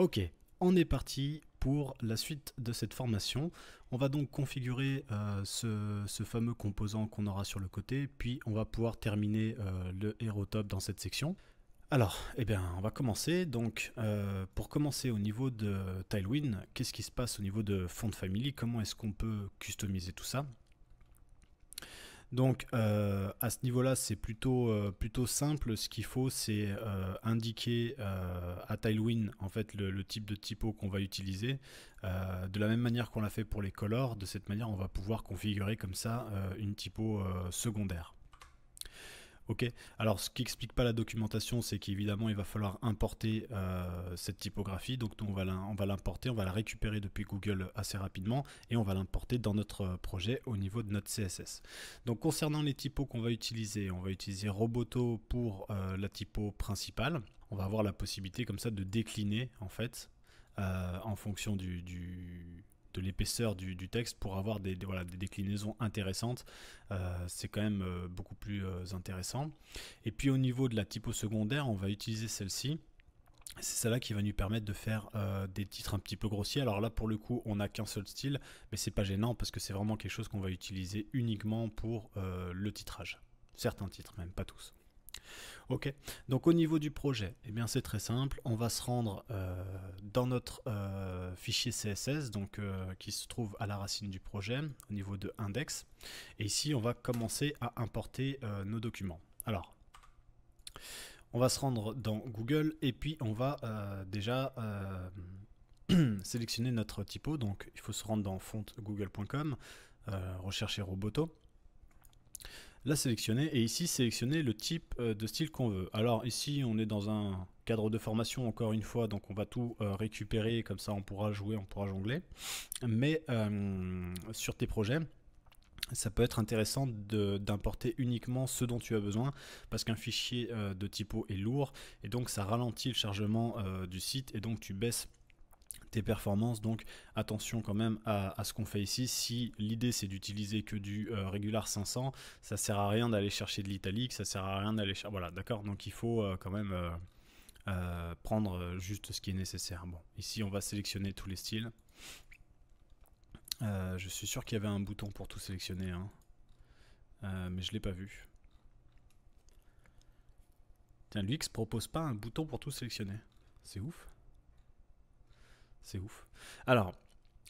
Ok, on est parti pour la suite de cette formation. On va donc configurer ce fameux composant qu'on aura sur le côté, puis on va pouvoir terminer le hero top dans cette section. Alors, eh bien, on va commencer. Donc, pour commencer au niveau de Tailwind, qu'est-ce qui se passe au niveau de Font Family? Comment est-ce qu'on peut customiser tout ça? Donc à ce niveau-là, c'est plutôt simple. Ce qu'il faut, c'est indiquer à Tailwind en fait le type de typo qu'on va utiliser. De la même manière qu'on l'a fait pour les colors, de cette manière, on va pouvoir configurer comme ça une typo secondaire. Ok, alors ce qui explique pas la documentation, c'est qu'évidemment il va falloir importer cette typographie, donc nous, on va l'importer, on va la récupérer depuis Google assez rapidement et on va l'importer dans notre projet au niveau de notre CSS. Donc concernant les typos qu'on va utiliser, on va utiliser Roboto pour la typo principale. On va avoir la possibilité comme ça de décliner en fait en fonction de l'épaisseur du texte pour avoir des déclinaisons intéressantes. C'est quand même beaucoup plus intéressant. Et puis au niveau de la typo secondaire, on va utiliser celle-ci. C'est celle-là qui va nous permettre de faire des titres un petit peu grossiers. Alors là, pour le coup, on n'a qu'un seul style, mais c'est pas gênant parce que c'est vraiment quelque chose qu'on va utiliser uniquement pour le titrage. Certains titres, même pas tous. Ok, donc au niveau du projet, eh bien c'est très simple, on va se rendre dans notre fichier CSS, donc qui se trouve à la racine du projet, au niveau de index, et ici on va commencer à importer nos documents. Alors, on va se rendre dans Google et puis on va déjà sélectionner notre typo, donc il faut se rendre dans fontgoogle.com, rechercher Roboto. La sélectionner et ici sélectionner le type de style qu'on veut. Alors ici on est dans un cadre de formation encore une fois, donc on va tout récupérer, comme ça on pourra jouer, on pourra jongler. Mais sur tes projets, ça peut être intéressant d'importer uniquement ce dont tu as besoin, parce qu'un fichier de typo est lourd et donc ça ralentit le chargement du site et donc tu baisses tes performances. Donc attention quand même à ce qu'on fait ici. Si l'idée c'est d'utiliser que du Regular 500, ça sert à rien d'aller chercher de l'italique, ça sert à rien d'aller chercher, voilà, d'accord, donc il faut quand même prendre juste ce qui est nécessaire. Bon, ici on va sélectionner tous les styles. Je suis sûr qu'il y avait un bouton pour tout sélectionner, hein. Mais je l'ai pas vu. Tiens, l'UX propose pas un bouton pour tout sélectionner, c'est ouf. C'est ouf. Alors,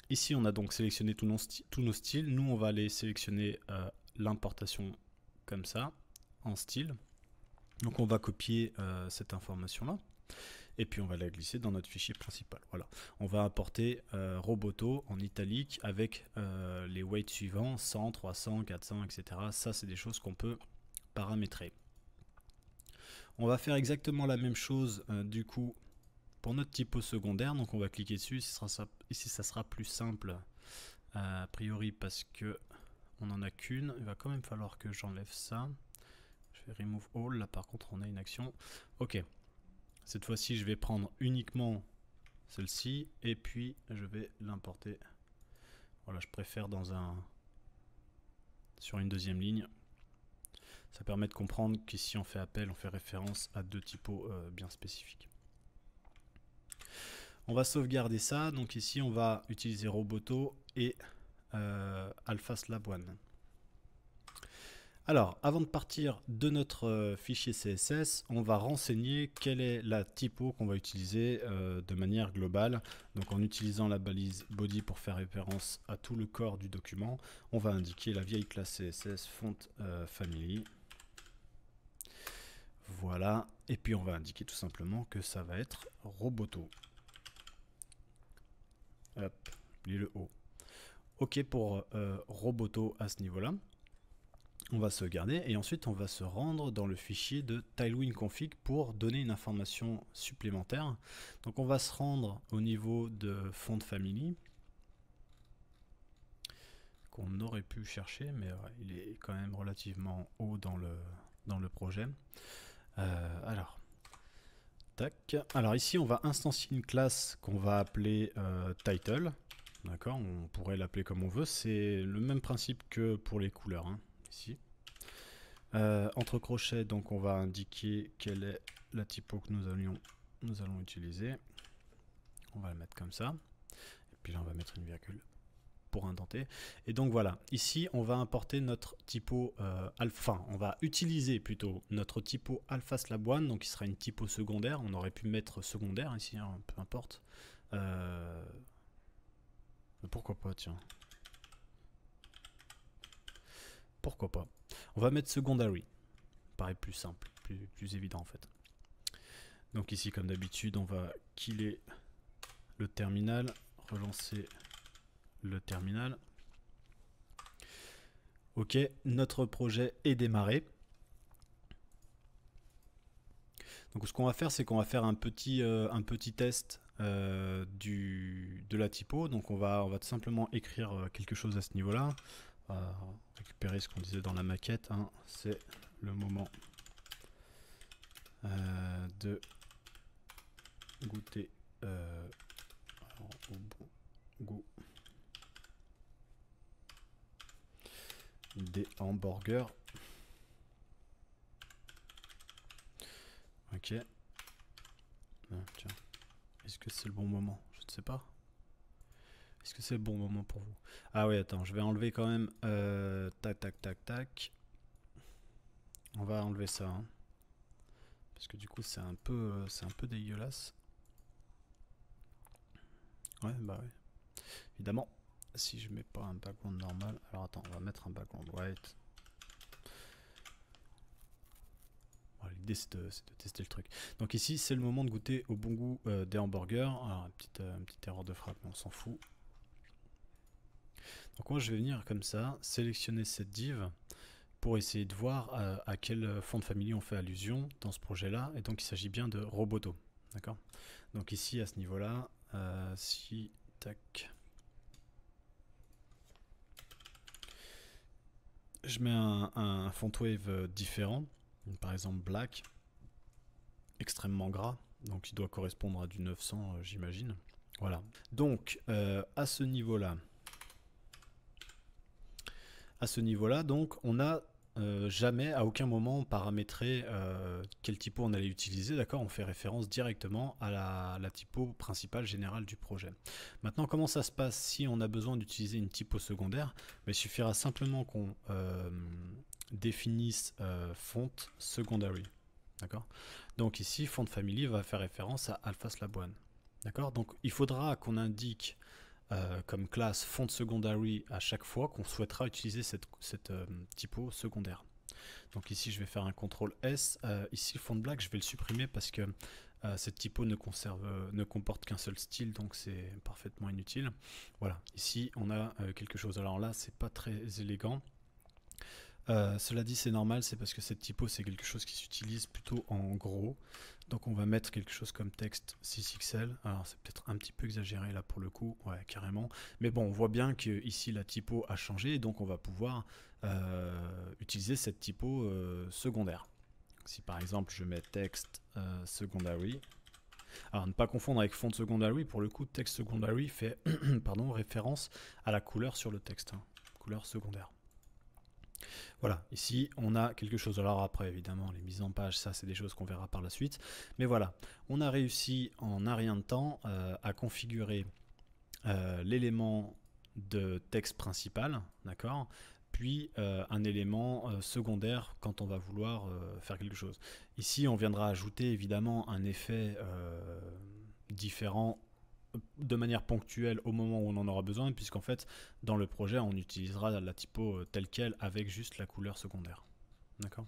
ici, on a donc sélectionné tous nos styles. Nous, on va aller sélectionner l'importation comme ça, en style. Donc, on va copier cette information-là. Et puis, on va la glisser dans notre fichier principal. Voilà. On va importer Roboto en italique avec les weights suivants, 100, 300, 400, etc. Ça, c'est des choses qu'on peut paramétrer. On va faire exactement la même chose, du coup, pour notre typo secondaire. Donc on va cliquer dessus, ici ça sera plus simple a priori parce que on n'en a qu'une. Il va quand même falloir que j'enlève ça. Je vais remove all, là par contre on a une action. Ok, cette fois-ci je vais prendre uniquement celle-ci et puis je vais l'importer. Voilà, je préfère sur une deuxième ligne. Ça permet de comprendre qu'ici on fait appel, on fait référence à deux typos bien spécifiques. On va sauvegarder ça, donc ici on va utiliser Roboto et Alpha Slab One. Alors, avant de partir de notre fichier CSS, on va renseigner quelle est la typo qu'on va utiliser de manière globale. Donc en utilisant la balise body pour faire référence à tout le corps du document, on va indiquer la vieille classe CSS font family. Voilà, et puis on va indiquer tout simplement que ça va être Roboto. Hop, oubliez le O. Ok pour Roboto à ce niveau-là. On va sauvegarder et ensuite on va se rendre dans le fichier de Tailwind config pour donner une information supplémentaire. Donc on va se rendre au niveau de font family qu'on aurait pu chercher, mais il est quand même relativement haut dans le projet. Alors, tac. Alors ici on va instancier une classe qu'on va appeler title. D'accord, on pourrait l'appeler comme on veut. C'est le même principe que pour les couleurs, hein, ici. Entre crochets, donc on va indiquer quelle est la typo que nous allons utiliser. On va le mettre comme ça. Et puis là, on va mettre une virgule pour indenter. Et donc voilà, ici, on va importer notre typo alpha. On va utiliser plutôt notre typo alpha slaboine, donc qui sera une typo secondaire. On aurait pu mettre secondaire ici, hein, peu importe. Pourquoi pas, tiens. Pourquoi pas. On va mettre secondary. Paraît plus simple, plus évident en fait. Donc ici, comme d'habitude, on va killer le terminal, relancer le terminal. Ok, notre projet est démarré. Donc ce qu'on va faire, c'est qu'on va faire un petit test de la typo. Donc on va tout simplement écrire quelque chose à ce niveau-là. On va récupérer ce qu'on disait dans la maquette, hein. C'est le moment de goûter au bon goût des hamburgers. Ok. Ah, tiens. Est-ce que c'est le bon moment? Je ne sais pas. Est-ce que c'est le bon moment pour vous? Ah oui, attends, je vais enlever quand même. Tac, tac, tac, tac. On va enlever ça. Hein. Parce que du coup, c'est un peu dégueulasse. Ouais, bah oui. Évidemment, si je mets pas un background normal. Alors attends, on va mettre un background white. Bon, l'idée, c'est de tester le truc. Donc ici, c'est le moment de goûter au bon goût des hamburgers. Alors, une petite erreur de frappe, mais on s'en fout. Donc moi, je vais venir comme ça, sélectionner cette div pour essayer de voir à quel fond de famille on fait allusion dans ce projet-là. Et donc, il s'agit bien de Roboto. D'accord? Donc ici, à ce niveau-là, si, tac, je mets un font wave différent, par exemple black, extrêmement gras, donc il doit correspondre à du 900, j'imagine. Voilà. Donc à ce niveau-là, donc on a jamais, à aucun moment, paramétré quel typo on allait utiliser. D'accord, on fait référence directement à la typo principale générale du projet. Maintenant, comment ça se passe si on a besoin d'utiliser une typo secondaire? Il suffira simplement qu'on définisse font secondary. D'accord. Donc ici, font family va faire référence à alpha slaboine. D'accord. Donc il faudra qu'on indique comme classe font secondary à chaque fois qu'on souhaitera utiliser cette typo secondaire. Donc ici je vais faire un CTRL S, ici font black je vais le supprimer parce que cette typo ne comporte qu'un seul style, donc c'est parfaitement inutile. Voilà, ici on a quelque chose. Alors là c'est pas très élégant. Cela dit c'est normal, c'est parce que cette typo c'est quelque chose qui s'utilise plutôt en gros. Donc on va mettre quelque chose comme texte 6XL. Alors c'est peut-être un petit peu exagéré là pour le coup, ouais carrément. Mais bon on voit bien que ici la typo a changé, donc on va pouvoir utiliser cette typo secondaire. Si par exemple je mets texte secondary, alors ne pas confondre avec font secondary, pour le coup text secondary fait pardon, référence à la couleur sur le texte, hein, couleur secondaire. Voilà, ici on a quelque chose. Alors après évidemment les mises en page, ça c'est des choses qu'on verra par la suite. Mais voilà, on a réussi en un rien de temps à configurer l'élément de texte principal, d'accord, puis un élément secondaire quand on va vouloir faire quelque chose. Ici on viendra ajouter évidemment un effet différent de manière ponctuelle au moment où on en aura besoin, puisqu'en fait dans le projet on utilisera la typo telle quelle avec juste la couleur secondaire. D'accord.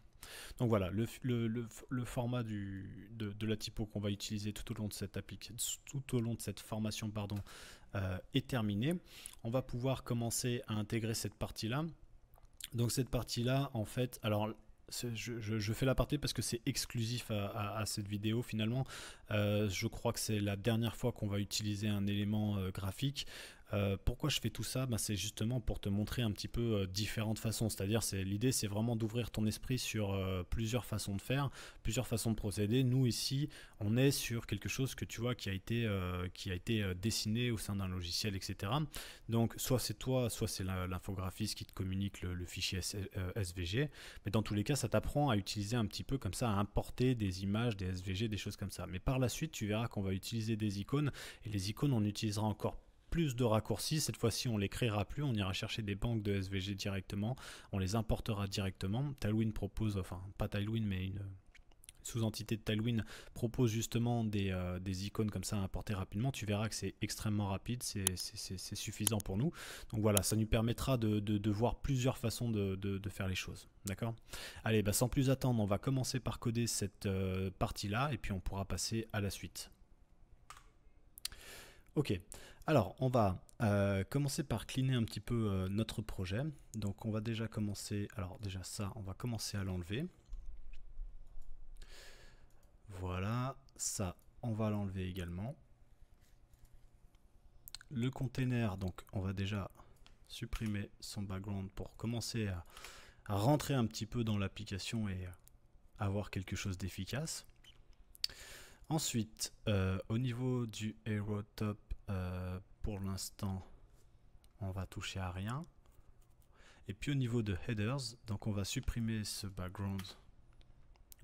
Donc voilà, le format de la typo qu'on va utiliser tout au long de cette formation pardon, est terminé. On va pouvoir commencer à intégrer cette partie-là. Donc cette partie-là, en fait, alors je fais l'aparté parce que c'est exclusif à cette vidéo finalement. Je crois que c'est la dernière fois qu'on va utiliser un élément graphique. Pourquoi je fais tout ça? Ben, c'est justement pour te montrer un petit peu différentes façons. C'est-à-dire, l'idée, c'est vraiment d'ouvrir ton esprit sur plusieurs façons de faire, plusieurs façons de procéder. Nous, ici, on est sur quelque chose que tu vois qui a été dessiné au sein d'un logiciel, etc. Donc, soit c'est toi, soit c'est l'infographiste qui te communique le fichier SVG. Mais dans tous les cas, ça t'apprend à utiliser un petit peu comme ça, à importer des images, des SVG, des choses comme ça. Mais par la suite, tu verras qu'on va utiliser des icônes. Et les icônes, on utilisera encore plus de raccourcis. Cette fois-ci, on les créera plus. On ira chercher des banques de SVG directement. On les importera directement. Tailwind propose, enfin, pas Tailwind, mais une sous-entité de Tailwind propose justement des icônes comme ça à importer rapidement. Tu verras que c'est extrêmement rapide, c'est suffisant pour nous. Donc voilà, ça nous permettra de voir plusieurs façons de faire les choses. D'accord? Allez, bah sans plus attendre, on va commencer par coder cette partie-là et puis on pourra passer à la suite. Ok, alors on va commencer par cleaner un petit peu notre projet. Donc on va déjà commencer, alors déjà ça, on va commencer à l'enlever. Voilà, ça, on va l'enlever également. Le container, donc on va déjà supprimer son background pour commencer à rentrer un petit peu dans l'application et avoir quelque chose d'efficace. Ensuite, au niveau du hero top, pour l'instant, on va toucher à rien. Et puis au niveau de headers, donc on va supprimer ce background.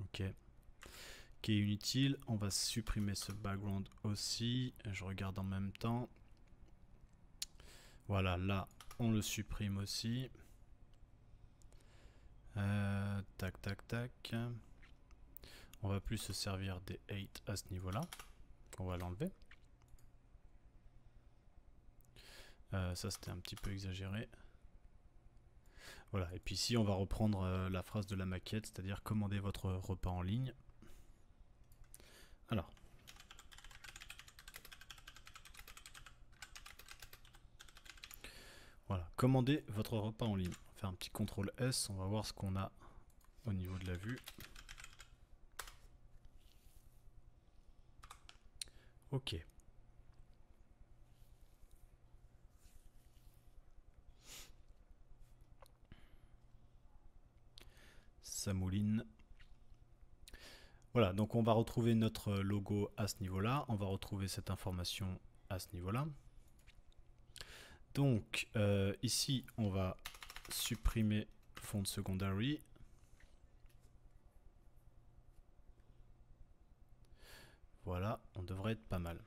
Ok. Qui est inutile, on va supprimer ce background aussi. Je regarde en même temps. Voilà, là on le supprime aussi. Tac tac tac. On va plus se servir des 8 à ce niveau là. On va l'enlever. Ça c'était un petit peu exagéré. Voilà, et puis ici on va reprendre la phrase de la maquette, c'est-à-dire commander votre repas en ligne. Alors, voilà, commandez votre repas en ligne. On va faire un petit CTRL S, on va voir ce qu'on a au niveau de la vue. Ok. Ça mouline. Voilà, donc on va retrouver notre logo à ce niveau-là. On va retrouver cette information à ce niveau-là. Donc ici, on va supprimer font secondary. Voilà, on devrait être pas mal.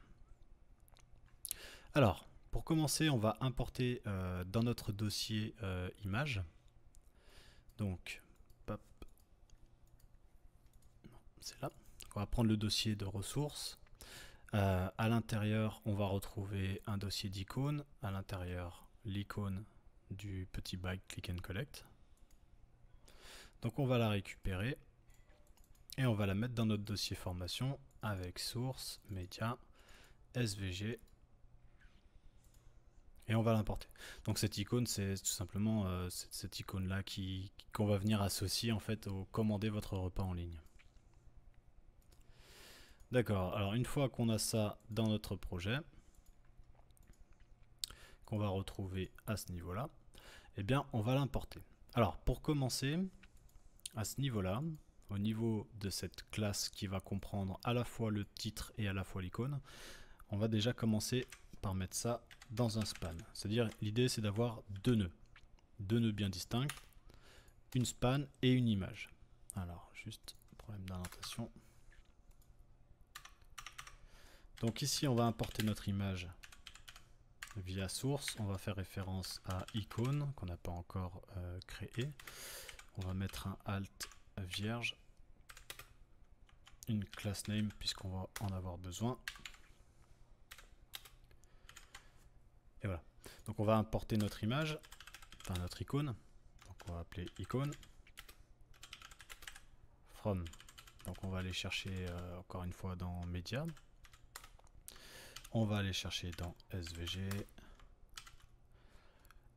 Alors, pour commencer, on va importer dans notre dossier image. Donc, c'est là. On va prendre le dossier de ressources. À l'intérieur, on va retrouver un dossier d'icônes. À l'intérieur, l'icône du petit bag click and collect. Donc on va la récupérer et on va la mettre dans notre dossier formation avec source, média, SVG et on va l'importer. Donc cette icône, c'est tout simplement cette icône là qu'on va venir associer en fait au commander votre repas en ligne. D'accord, alors une fois qu'on a ça dans notre projet, qu'on va retrouver à ce niveau-là, eh bien on va l'importer. Alors pour commencer, à ce niveau-là, au niveau de cette classe qui va comprendre à la fois le titre et à la fois l'icône, on va déjà commencer par mettre ça dans un span. C'est-à-dire l'idée c'est d'avoir deux nœuds bien distincts, une span et une image. Alors juste problème d'indentation. Donc ici on va importer notre image via source, on va faire référence à icône qu'on n'a pas encore créé. On va mettre un alt vierge, une class name puisqu'on va en avoir besoin. Et voilà. Donc on va importer notre image, enfin notre icône. Donc on va appeler icône. From. Donc on va aller chercher encore une fois dans média. On va aller chercher dans SVG.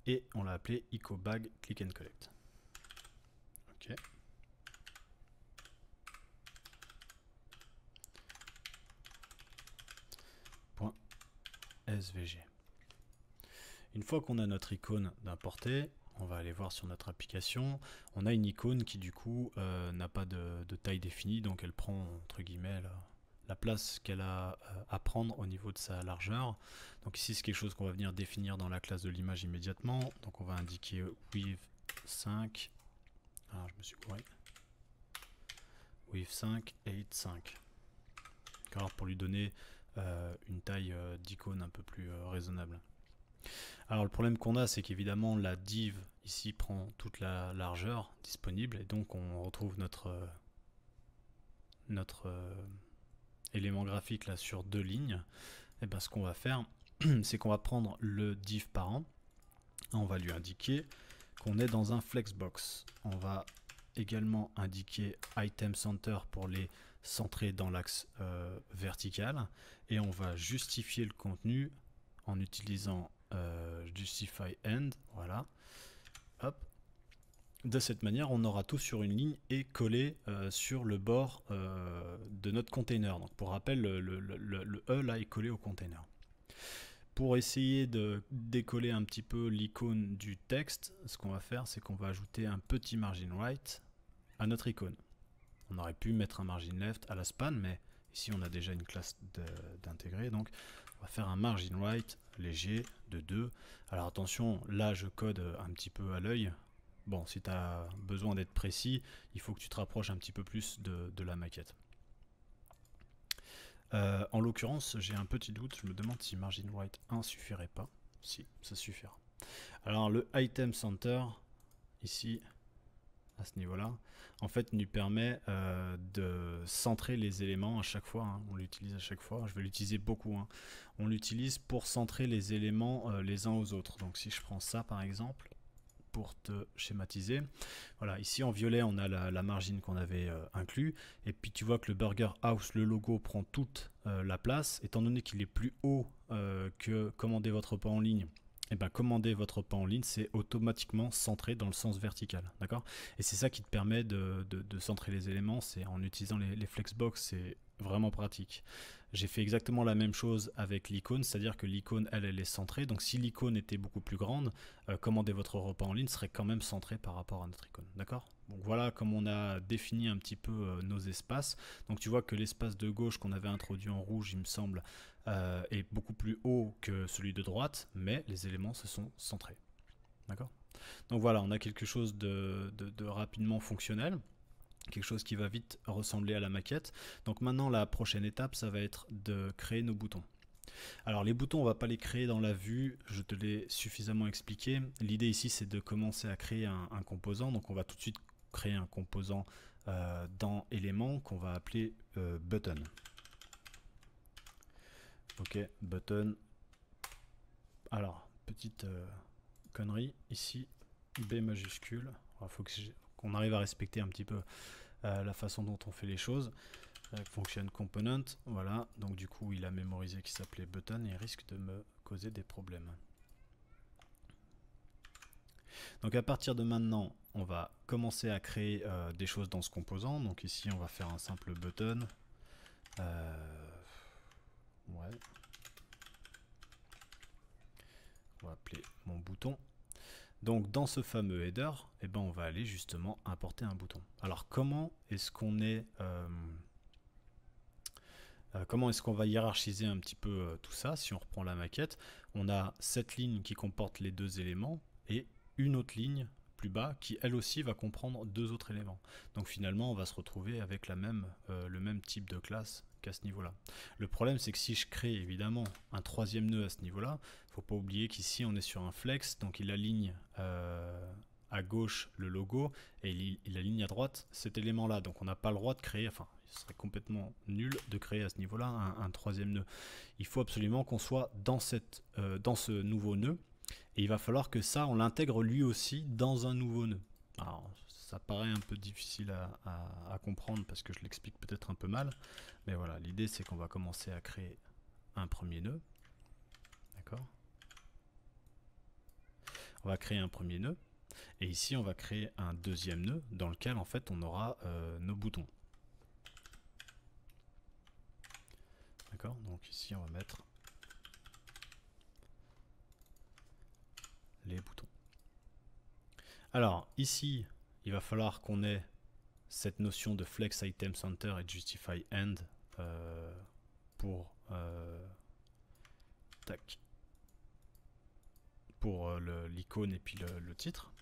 Et on l'a appelé icobag click and collect. Ok. .svg. Une fois qu'on a notre icône d'importer, on va aller voir sur notre application. On a une icône qui du coup n'a pas de taille définie, donc elle prend entre guillemets la place qu'elle a à prendre au niveau de sa largeur. Donc ici c'est quelque chose qu'on va venir définir dans la classe de l'image immédiatement. Donc on va indiquer width 5. Ah, je me suis gouré. Width 5, 8, 5. Alors pour lui donner une taille d'icône un peu plus raisonnable. Alors le problème qu'on a, c'est qu'évidemment la div ici prend toute la largeur disponible et donc on retrouve notre élément graphique là sur 2 lignes. Et bien ce qu'on va faire, c'est qu'on va prendre le div parent, on va lui indiquer qu'on est dans un flexbox. On va également indiquer item center pour les centrer dans l'axe vertical et on va justifier le contenu en utilisant justify end, voilà. Hop. De cette manière, on aura tout sur une ligne et collé sur le bord de notre container. Donc pour rappel, le E là est collé au container. Pour essayer de décoller un petit peu l'icône du texte, ce qu'on va faire, c'est qu'on va ajouter un petit margin right à notre icône. On aurait pu mettre un margin left à la span, mais ici on a déjà une classe d'intégrer, donc on va faire un margin right léger de 2. Alors attention, là je code un petit peu à l'œil. Bon, si tu as besoin d'être précis, il faut que tu te rapproches un petit peu plus de la maquette. En l'occurrence, j'ai un petit doute, je me demande si margin right 1 suffirait pas. Si, ça suffira. Alors le item center, ici, à ce niveau-là, en fait, nous permet de centrer les éléments à chaque fois. Hein. On l'utilise à chaque fois. Je vais l'utiliser beaucoup. Hein. On l'utilise pour centrer les éléments les uns aux autres. Donc, si je prends ça, par exemple, pour te schématiser, voilà, ici en violet, on a la margine qu'on avait inclus. Et puis, tu vois que le Burger House, le logo, prend toute la place. Étant donné qu'il est plus haut que commander votre repas en ligne, et bien commander votre repas en ligne, c'est automatiquement centré dans le sens vertical, d'accord? Et c'est ça qui te permet de centrer les éléments, c'est en utilisant les flexbox, c'est vraiment pratique. J'ai fait exactement la même chose avec l'icône, c'est-à-dire que l'icône, elle est centrée, donc si l'icône était beaucoup plus grande, commander votre repas en ligne serait quand même centré par rapport à notre icône, d'accord? Donc voilà comme on a défini un petit peu nos espaces. Donc tu vois que l'espace de gauche qu'on avait introduit en rouge, il me semble, est beaucoup plus haut que celui de droite, mais les éléments se sont centrés. D'accord? Donc voilà, on a quelque chose de rapidement fonctionnel, quelque chose qui va vite ressembler à la maquette. Donc maintenant, la prochaine étape, ça va être de créer nos boutons. Alors les boutons, on va pas les créer dans la vue, je te l'ai suffisamment expliqué. L'idée ici, c'est de commencer à créer un composant. Donc on va tout de suite créer un composant dans éléments qu'on va appeler button. Ok, button. Alors, petite connerie, ici, B majuscule. Il faut qu'on arrive à respecter un petit peu la façon dont on fait les choses. Function component, voilà. Donc du coup, il a mémorisé qu'il s'appelait button et il risque de me causer des problèmes. Donc à partir de maintenant, on va commencer à créer des choses dans ce composant. Donc ici, on va faire un simple button. Ouais. On va appeler mon bouton. Donc dans ce fameux header, eh ben, on va aller justement importer un bouton. Alors comment est-ce qu'on va hiérarchiser un petit peu tout ça? Si on reprend la maquette, on a cette ligne qui comporte les deux éléments et une autre ligne plus bas qui elle aussi va comprendre deux autres éléments. Donc finalement on va se retrouver avec le même type de classe qu'à ce niveau-là. Le problème c'est que si je crée évidemment un troisième nœud à ce niveau-là, il ne faut pas oublier qu'ici on est sur un flex, donc il aligne à gauche le logo et il aligne à droite cet élément-là. Donc on n'a pas le droit de créer, enfin ce serait complètement nul de créer à ce niveau-là un troisième nœud. Il faut absolument qu'on soit dans ce nouveau nœud. Et il va falloir que ça, on l'intègre lui aussi dans un nouveau nœud. Alors, ça paraît un peu difficile à comprendre parce que je l'explique peut-être un peu mal. Mais voilà, l'idée c'est qu'on va commencer à créer un premier nœud. D'accord? On va créer un premier nœud. Et ici, on va créer un deuxième nœud dans lequel, en fait, on aura nos boutons. D'accord? Donc ici, on va mettre Alors ici, il va falloir qu'on ait cette notion de flex item center et justify end pour tac, pour l'icône et puis le titre.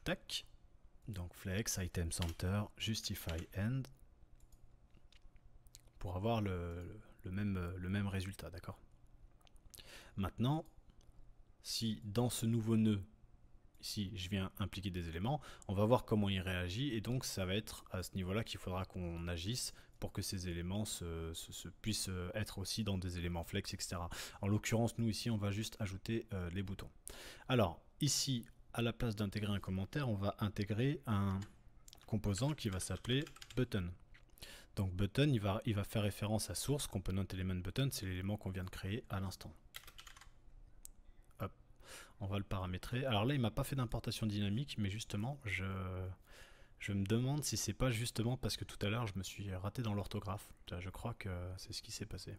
Tac. Donc flex item center justify end pour avoir le même résultat, d'accord. Maintenant, si dans ce nouveau nœud ici je viens impliquer des éléments, on va voir comment il réagit, et donc ça va être à ce niveau là qu'il faudra qu'on agisse pour que ces éléments puissent être aussi dans des éléments flex, etc. En l'occurrence, nous ici on va juste ajouter les boutons. Alors ici, à la place d'intégrer un commentaire, on va intégrer un composant qui va s'appeler button. Donc button, il va faire référence à source, component element button, c'est l'élément qu'on vient de créer à l'instant. Hop, on va le paramétrer. Alors là, il m'a pas fait d'importation dynamique, mais justement, je me demande si c'est pas justement parce que tout à l'heure, je me suis raté dans l'orthographe. Je crois que c'est ce qui s'est passé.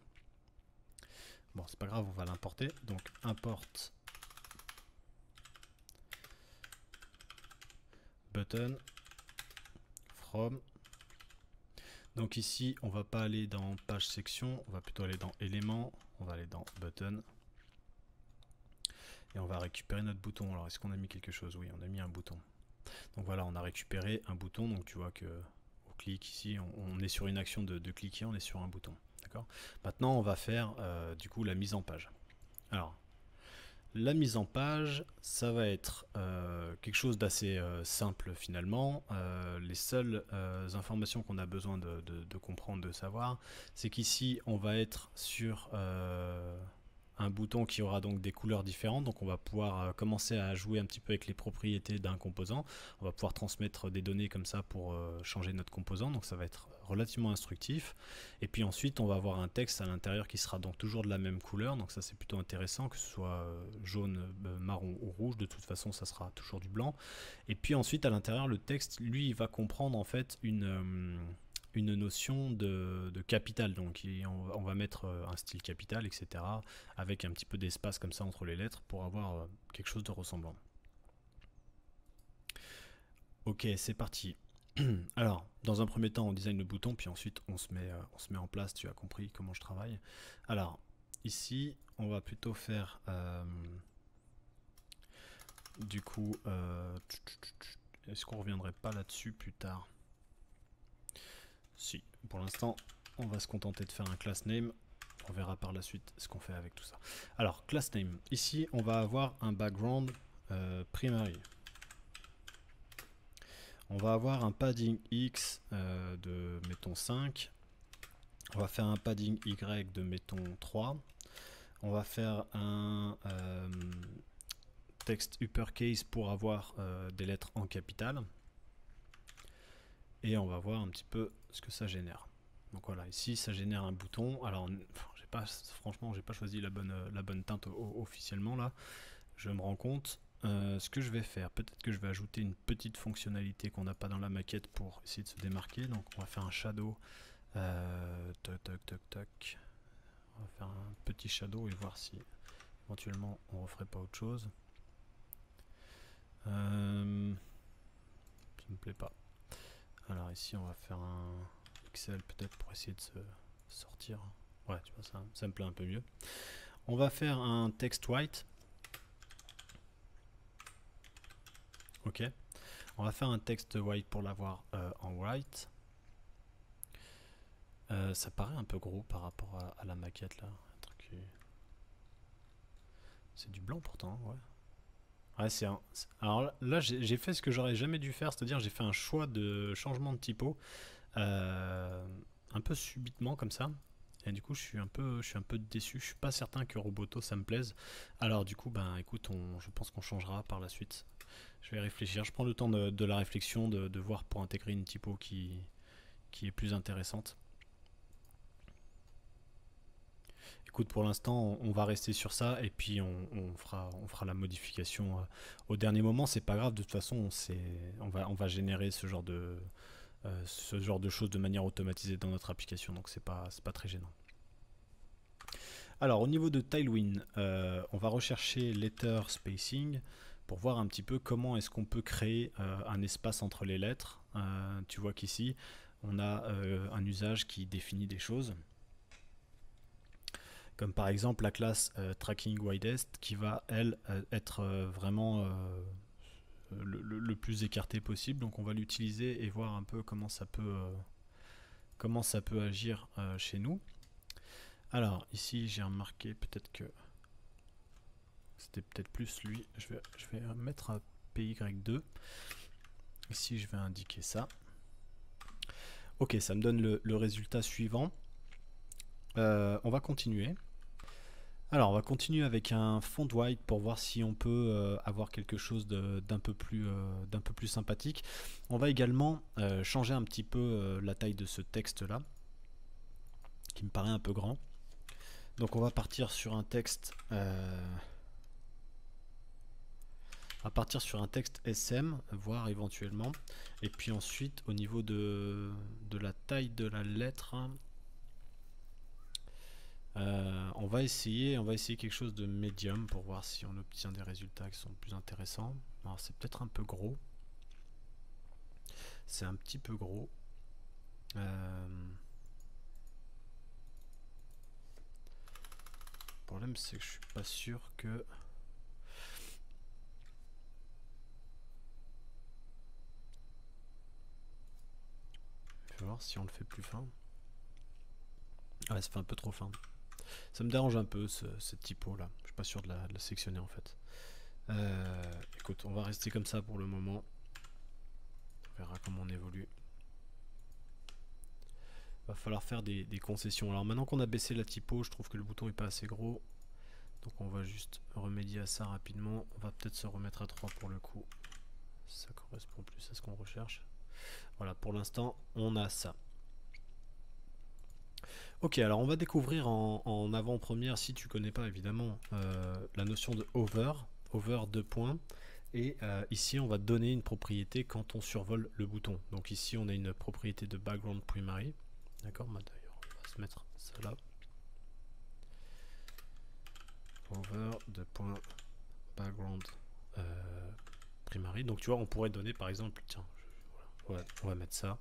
Bon, c'est pas grave, on va l'importer. Donc import button from. Donc ici, on va pas aller dans page section, on va plutôt aller dans éléments, on va aller dans button. Et on va récupérer notre bouton. Alors est-ce qu'on a mis quelque chose? Oui, on a mis un bouton. Donc voilà, on a récupéré un bouton. Donc tu vois que au clic ici, on est sur une action de cliquer, on est sur un bouton. D'accord. Maintenant, on va faire du coup la mise en page. Alors, la mise en page, ça va être quelque chose d'assez simple finalement. Les seules informations qu'on a besoin de comprendre, de savoir, c'est qu'ici on va être sur un bouton qui aura donc des couleurs différentes. Donc on va pouvoir commencer à jouer un petit peu avec les propriétés d'un composant. On va pouvoir transmettre des données comme ça pour changer notre composant. Donc ça va être relativement instructif. Et puis ensuite on va avoir un texte à l'intérieur qui sera donc toujours de la même couleur. Donc ça c'est plutôt intéressant, que ce soit jaune, marron ou rouge. De toute façon ça sera toujours du blanc. Et puis ensuite à l'intérieur, le texte lui il va comprendre en fait une notion de capital. Donc on va mettre un style capital, etc. avec un petit peu d'espace comme ça entre les lettres pour avoir quelque chose de ressemblant. Ok, c'est parti. Alors, dans un premier temps, on design le bouton, puis ensuite on se met en place. Tu as compris comment je travaille. Alors, ici, on va plutôt faire du coup, est-ce qu'on reviendrait pas là-dessus plus tard? Si, pour l'instant, on va se contenter de faire un class name. On verra par la suite ce qu'on fait avec tout ça. Alors, class name. Ici, on va avoir un background primary. On va avoir un padding X de, mettons, 5. On va faire un padding Y de, mettons, 3. On va faire un texte uppercase pour avoir des lettres en capital. Et on va voir un petit peu ce que ça génère. Donc voilà, ici ça génère un bouton. Alors franchement j'ai pas choisi la bonne teinte officiellement là. Je me rends compte. Ce que je vais faire, peut-être que je vais ajouter une petite fonctionnalité qu'on n'a pas dans la maquette pour essayer de se démarquer. Donc on va faire un shadow. Toc toc toc toc. On va faire un petit shadow et voir si éventuellement on referait pas autre chose. Ça me plaît pas. Alors ici on va faire un Excel peut-être pour essayer de se sortir. Ouais, tu vois, ça me plaît un peu mieux. On va faire un text white. Ok. On va faire un texte white pour l'avoir en white. Ça paraît un peu gros par rapport à la maquette là. C'est du blanc pourtant, ouais. Ouais, alors là, j'ai fait ce que j'aurais jamais dû faire, c'est-à-dire j'ai fait un choix de changement de typo un peu subitement comme ça. Et du coup, je suis un peu déçu. Je suis pas certain que Roboto ça me plaise. Alors du coup, ben écoute, je pense qu'on changera par la suite. Je vais réfléchir. Je prends le temps de la réflexion, de voir pour intégrer une typo qui est plus intéressante. Écoute, pour l'instant, on va rester sur ça et puis on fera la modification au dernier moment. C'est pas grave, de toute façon, on va générer ce genre de choses de manière automatisée dans notre application, donc c'est pas très gênant. Alors au niveau de Tailwind, on va rechercher letter spacing pour voir un petit peu comment est-ce qu'on peut créer un espace entre les lettres. Tu vois qu'ici on a un usage qui définit des choses, comme par exemple la classe tracking widest qui va elle être vraiment le plus écarté possible. Donc on va l'utiliser et voir un peu comment ça peut agir chez nous. Alors ici j'ai remarqué peut-être que c'était peut-être plus lui. Je vais mettre un PY2. Ici je vais indiquer ça. Ok, ça me donne le résultat suivant. On va continuer. Alors on va continuer avec un font white pour voir si on peut avoir quelque chose d'un peu plus sympathique. On va également changer un petit peu la taille de ce texte là, qui me paraît un peu grand. Donc on va partir sur un texte SM, voire éventuellement. Et puis ensuite au niveau de la taille de la lettre, on va essayer quelque chose de médium pour voir si on obtient des résultats qui sont plus intéressants. Alors c'est peut-être un peu gros. C'est un petit peu gros. Le problème c'est que je suis pas sûr que... Je vais voir si on le fait plus fin. Ouais, ça fait un peu trop fin. Ça me dérange un peu cette typo là. Je suis pas sûr de la sectionner en fait. Écoute, on va rester comme ça pour le moment. On verra comment on évolue. Va falloir faire des concessions. Alors maintenant qu'on a baissé la typo, je trouve que le bouton est pas assez gros. Donc on va juste remédier à ça rapidement. On va peut-être se remettre à 3 pour le coup. Ça correspond plus à ce qu'on recherche. Voilà, pour l'instant, on a ça. Ok, alors on va découvrir en avant-première, si tu connais pas évidemment, la notion de hover 2 points. Et ici, on va donner une propriété quand on survole le bouton. Donc ici, on a une propriété de background primary. D'accord, d'ailleurs, on va se mettre ça là. Over 2 points background primary. Donc tu vois, on pourrait donner par exemple, tiens, voilà, on va mettre ça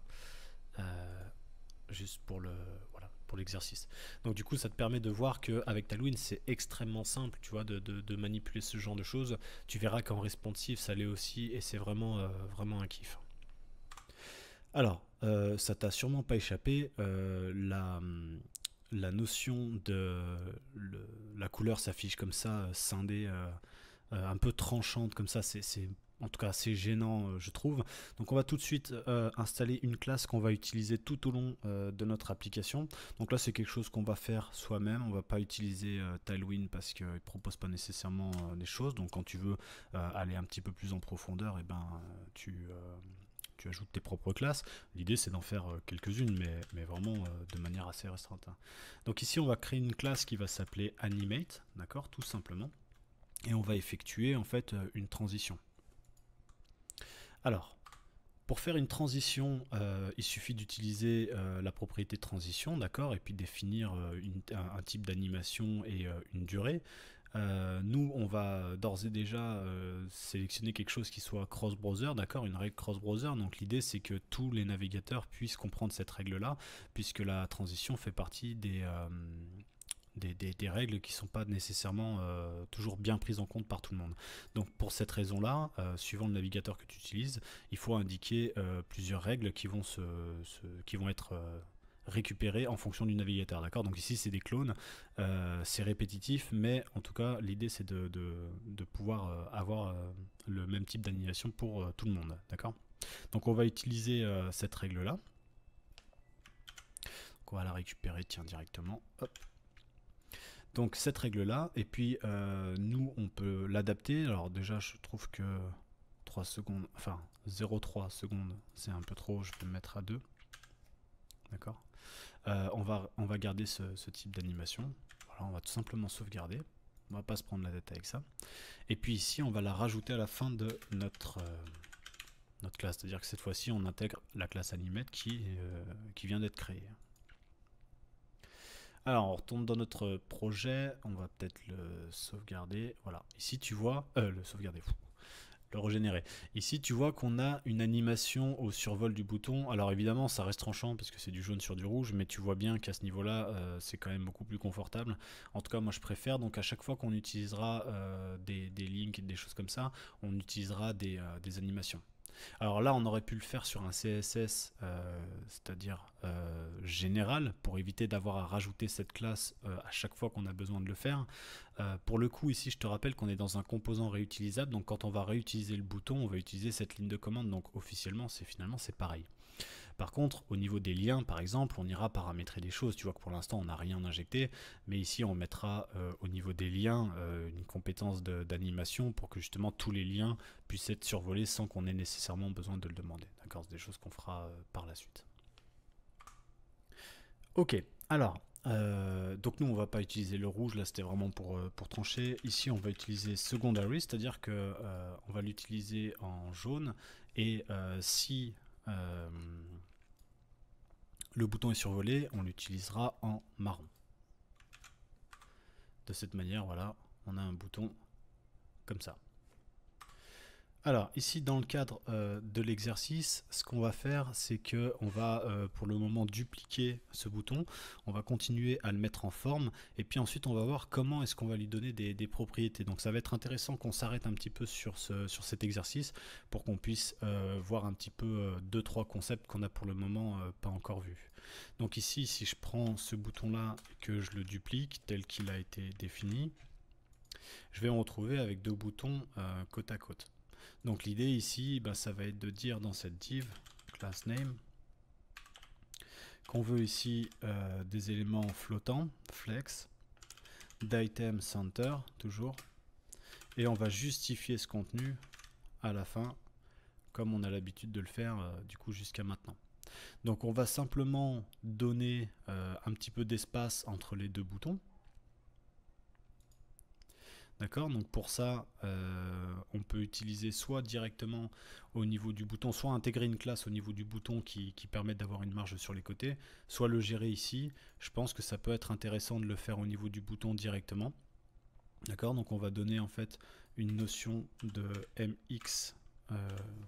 juste pour le pour l'exercice. Donc du coup, ça te permet de voir qu'avec Tailwind, c'est extrêmement simple, tu vois, de manipuler ce genre de choses. Tu verras qu'en responsive, ça l'est aussi, et c'est vraiment vraiment un kiff. Alors, ça t'a sûrement pas échappé, la notion de la couleur s'affiche comme ça, scindée, un peu tranchante comme ça, c'est en tout cas assez gênant, je trouve. Donc on va tout de suite installer une classe qu'on va utiliser tout au long de notre application. Donc là c'est quelque chose qu'on va faire soi-même, on va pas utiliser Tailwind parce qu'il ne propose pas nécessairement des choses. Donc quand tu veux aller un petit peu plus en profondeur, et ben tu ajoutes tes propres classes. L'idée c'est d'en faire quelques-unes, mais vraiment de manière assez restreinte. Donc ici on va créer une classe qui va s'appeler Animate, d'accord, tout simplement. Et on va effectuer en fait une transition. Alors, pour faire une transition, il suffit d'utiliser la propriété transition, d'accord, et puis définir un type d'animation et une durée. Nous, on va d'ores et déjà sélectionner quelque chose qui soit cross-browser, d'accord, une règle cross-browser. Donc l'idée, c'est que tous les navigateurs puissent comprendre cette règle-là, puisque la transition fait partie des règles qui ne sont pas nécessairement toujours bien prises en compte par tout le monde. Donc pour cette raison-là, suivant le navigateur que tu utilises, il faut indiquer plusieurs règles qui vont être récupérées en fonction du navigateur. D'accord. Donc ici c'est des clones, c'est répétitif, mais en tout cas l'idée c'est de pouvoir avoir le même type d'animation pour tout le monde. D'accord. Donc on va utiliser cette règle-là. Donc on va la récupérer directement. Hop. Donc cette règle là, et puis nous on peut l'adapter. Alors déjà je trouve que 3 secondes, enfin 0,3 secondes c'est un peu trop, je vais le mettre à 2. D'accord. On va garder ce type d'animation. Voilà, on va tout simplement sauvegarder. On va pas se prendre la tête avec ça. Et puis ici on va la rajouter à la fin de notre classe. C'est-à-dire que cette fois-ci on intègre la classe Animate qui vient d'être créée. Alors, on retourne dans notre projet. On va peut-être le sauvegarder. Voilà. Ici, tu vois... le sauvegarder, le régénérer. Ici, tu vois qu'on a une animation au survol du bouton. Alors, évidemment, ça reste tranchant parce que c'est du jaune sur du rouge. Mais tu vois bien qu'à ce niveau-là, c'est quand même beaucoup plus confortable. En tout cas, moi, je préfère. Donc, à chaque fois qu'on utilisera des links et des choses comme ça, on utilisera des animations. Alors là, on aurait pu le faire sur un CSS, c'est-à-dire général, pour éviter d'avoir à rajouter cette classe à chaque fois qu'on a besoin de le faire. Pour le coup, ici, je te rappelle qu'on est dans un composant réutilisable, donc quand on va réutiliser le bouton, on va utiliser cette ligne de commande, donc officiellement, finalement, c'est pareil. Par contre, au niveau des liens, par exemple, on ira paramétrer des choses. Tu vois que pour l'instant, on n'a rien injecté, mais ici, on mettra au niveau des liens une compétence d'animation pour que justement tous les liens puissent être survolés sans qu'on ait nécessairement besoin de le demander. D'accord, c'est des choses qu'on fera par la suite. Ok, alors, donc nous, on va pas utiliser le rouge, là, c'était vraiment pour trancher. Ici, on va utiliser secondary, c'est-à-dire que on va l'utiliser en jaune, et si le bouton est survolé, on l'utilisera en marron. De cette manière, voilà, on a un bouton comme ça. Alors ici dans le cadre de l'exercice, ce qu'on va faire, c'est que on va pour le moment dupliquer ce bouton, on va continuer à le mettre en forme et puis ensuite on va voir comment est-ce qu'on va lui donner des propriétés. Donc ça va être intéressant qu'on s'arrête un petit peu sur cet exercice pour qu'on puisse voir un petit peu 2-3 concepts qu'on a pour le moment pas encore vus. Donc ici, si je prends ce bouton là et que je le duplique tel qu'il a été défini, je vais me retrouver avec deux boutons côte à côte. Donc l'idée ici, ça va être de dire dans cette div, class name, qu'on veut ici des éléments flottants, flex, d'item center, toujours, et on va justifier ce contenu à la fin, comme on a l'habitude de le faire du coup jusqu'à maintenant. Donc on va simplement donner un petit peu d'espace entre les deux boutons. D'accord, donc pour ça, on peut utiliser soit directement au niveau du bouton, soit intégrer une classe au niveau du bouton qui permet d'avoir une marge sur les côtés, soit le gérer ici. Je pense que ça peut être intéressant de le faire au niveau du bouton directement. D'accord, donc on va donner en fait une notion de MX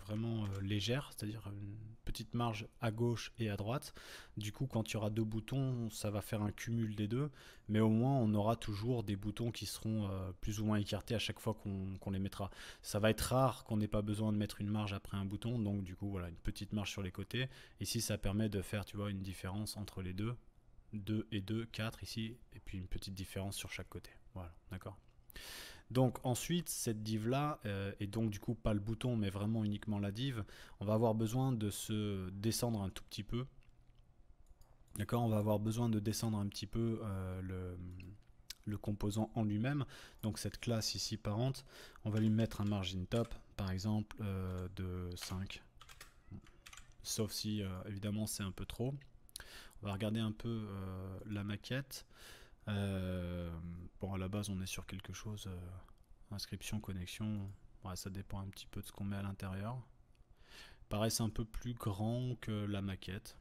vraiment légère, c'est-à-dire une petite marge à gauche et à droite. Du coup, quand il y aura deux boutons, ça va faire un cumul des deux, mais au moins on aura toujours des boutons qui seront plus ou moins écartés à chaque fois qu'on les mettra. Ça va être rare qu'on n'ait pas besoin de mettre une marge après un bouton, donc du coup voilà, une petite marge sur les côtés. Ici, ça permet de faire, tu vois, une différence entre les deux. 2 et 2, 4 ici, et puis une petite différence sur chaque côté. Voilà, d'accord. Donc ensuite, cette div là, et donc du coup pas le bouton mais vraiment uniquement la div, on va avoir besoin de se descendre un tout petit peu. D'accord, on va avoir besoin de descendre un petit peu le composant en lui-même. Donc cette classe ici parente, on va lui mettre un margin top par exemple de 5. Sauf si évidemment c'est un peu trop. On va regarder un peu la maquette. Bon, à la base, on est sur quelque chose, inscription, connexion, ouais, ça dépend un petit peu de ce qu'on met à l'intérieur. Pareil, c'est un peu plus grand que la maquette.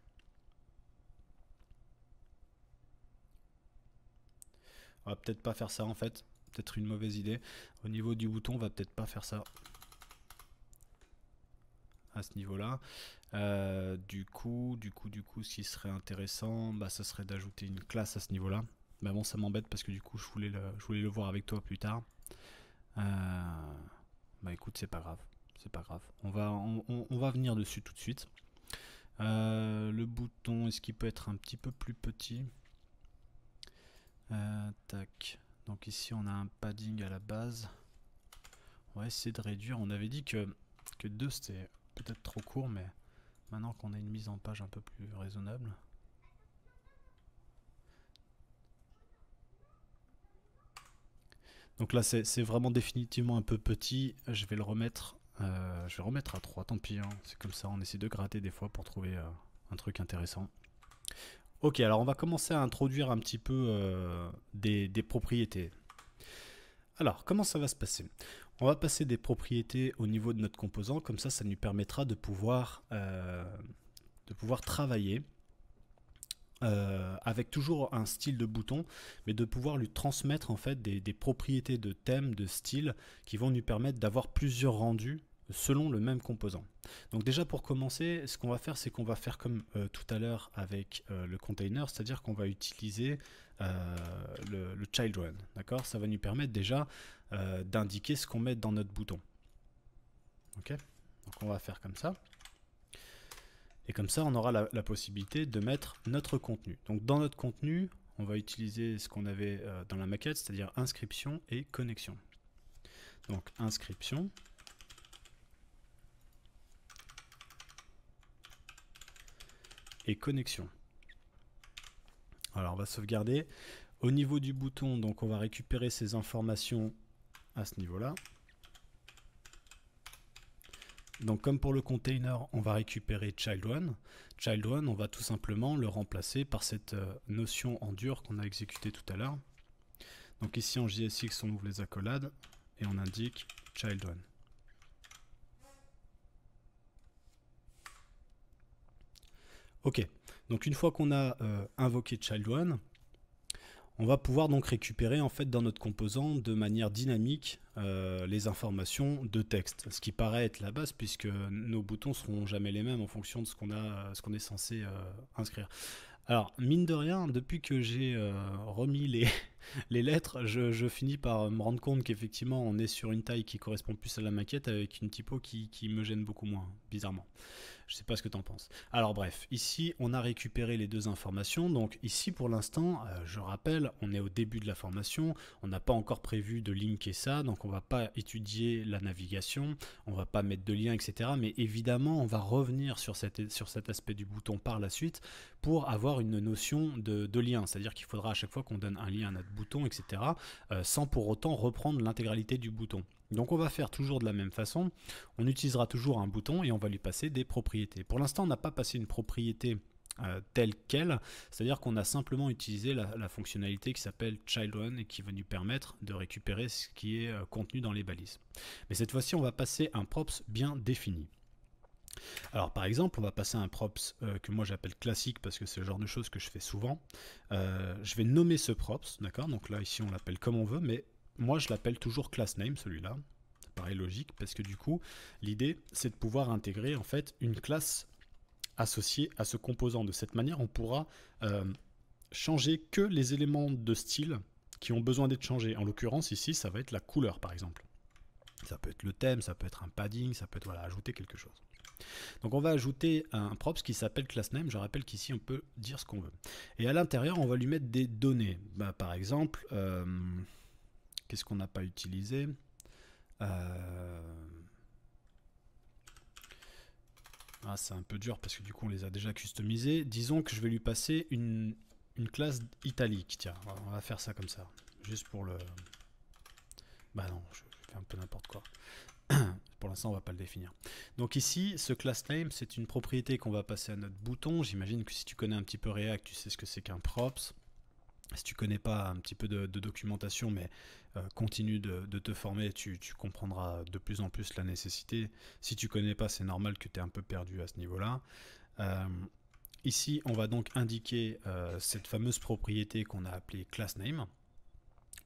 On va peut-être pas faire ça en fait, peut-être une mauvaise idée. Au niveau du bouton, on va peut-être pas faire ça à ce niveau-là. Du coup, ce qui serait intéressant, ce serait d'ajouter une classe à ce niveau-là. Mais bon, ça m'embête parce que du coup, je voulais le voir avec toi plus tard. Écoute, c'est pas grave. C'est pas grave. On va venir dessus tout de suite. Le bouton, est-ce qu'il peut être un petit peu plus petit? Tac. Donc ici, on a un padding à la base. On va essayer de réduire. On avait dit que 2 c'était peut-être trop court, mais maintenant qu'on a une mise en page un peu plus raisonnable. Donc là c'est vraiment définitivement un peu petit, je vais le remettre, à 3, tant pis, hein. C'est comme ça, on essaie de gratter des fois pour trouver un truc intéressant. Ok, alors on va commencer à introduire un petit peu des propriétés. Alors, comment ça va se passer? On va passer des propriétés au niveau de notre composant, comme ça nous permettra de pouvoir travailler avec toujours un style de bouton, mais de pouvoir lui transmettre en fait des propriétés de thème, de style, qui vont lui permettre d'avoir plusieurs rendus selon le même composant. Donc déjà pour commencer, ce qu'on va faire, c'est qu'on va faire comme tout à l'heure avec le container, c'est-à-dire qu'on va utiliser le child run, d'accord? Ça va nous permettre déjà d'indiquer ce qu'on met dans notre bouton. Ok? Donc on va faire comme ça. Et comme ça, on aura la possibilité de mettre notre contenu. Donc dans notre contenu, on va utiliser ce qu'on avait dans la maquette, c'est-à-dire inscription et connexion. Donc inscription. Et connexion. Alors on va sauvegarder. Au niveau du bouton, donc on va récupérer ces informations à ce niveau-là. Donc comme pour le container, on va récupérer child1. Child1, on va tout simplement le remplacer par cette notion en dur qu'on a exécutée tout à l'heure. Donc ici en JSX, on ouvre les accolades et on indique child1. Ok, donc une fois qu'on a invoqué child1, on va pouvoir donc récupérer en fait dans notre composant de manière dynamique les informations de texte, ce qui paraît être la base puisque nos boutons seront jamais les mêmes en fonction de ce qu'on est censé inscrire. Alors mine de rien, depuis que j'ai remis les lettres, je finis par me rendre compte qu'effectivement on est sur une taille qui correspond plus à la maquette avec une typo qui me gêne beaucoup moins, bizarrement. Je sais pas ce que tu en penses. Alors bref, ici on a récupéré les deux informations. Donc ici pour l'instant, je rappelle, on est au début de la formation. On n'a pas encore prévu de linker ça. Donc on va pas étudier la navigation. On va pas mettre de lien, etc. Mais évidemment, on va revenir sur cet aspect du bouton par la suite pour avoir une notion de lien. C'est-à-dire qu'il faudra à chaque fois qu'on donne un lien à notre bouton, etc. Sans pour autant reprendre l'intégralité du bouton. Donc on va faire toujours de la même façon, on utilisera toujours un bouton et on va lui passer des propriétés. Pour l'instant on n'a pas passé une propriété telle quelle, c'est-à-dire qu'on a simplement utilisé la fonctionnalité qui s'appelle child1 et qui va nous permettre de récupérer ce qui est contenu dans les balises. Mais cette fois-ci on va passer un props bien défini. Alors par exemple on va passer un props que moi j'appelle classique parce que c'est le genre de choses que je fais souvent. Je vais nommer ce props, d'accord? Donc là ici on l'appelle comme on veut, mais moi je l'appelle toujours class name celui-là. Ça paraît logique parce que du coup l'idée c'est de pouvoir intégrer en fait une classe associée à ce composant. De cette manière on pourra changer que les éléments de style qui ont besoin d'être changés. En l'occurrence ici ça va être la couleur par exemple. Ça peut être le thème, ça peut être un padding, ça peut être voilà, ajouter quelque chose. Donc on va ajouter un props qui s'appelle className. Je rappelle qu'ici on peut dire ce qu'on veut. Et à l'intérieur on va lui mettre des données. Par exemple, qu'est-ce qu'on n'a pas utilisé? C'est un peu dur parce que du coup on les a déjà customisés. Disons que je vais lui passer une classe italique. Tiens, on va faire ça comme ça. Juste pour le... Bah non, je fais un peu n'importe quoi. Pour l'instant, on va pas le définir. Donc ici, ce class name, c'est une propriété qu'on va passer à notre bouton. J'imagine que si tu connais un petit peu React, tu sais ce que c'est qu'un props. Si tu connais pas un petit peu de documentation, mais continue de te former, tu comprendras de plus en plus la nécessité. Si tu connais pas, c'est normal que tu es un peu perdu à ce niveau-là. Ici, on va donc indiquer cette fameuse propriété qu'on a appelée class name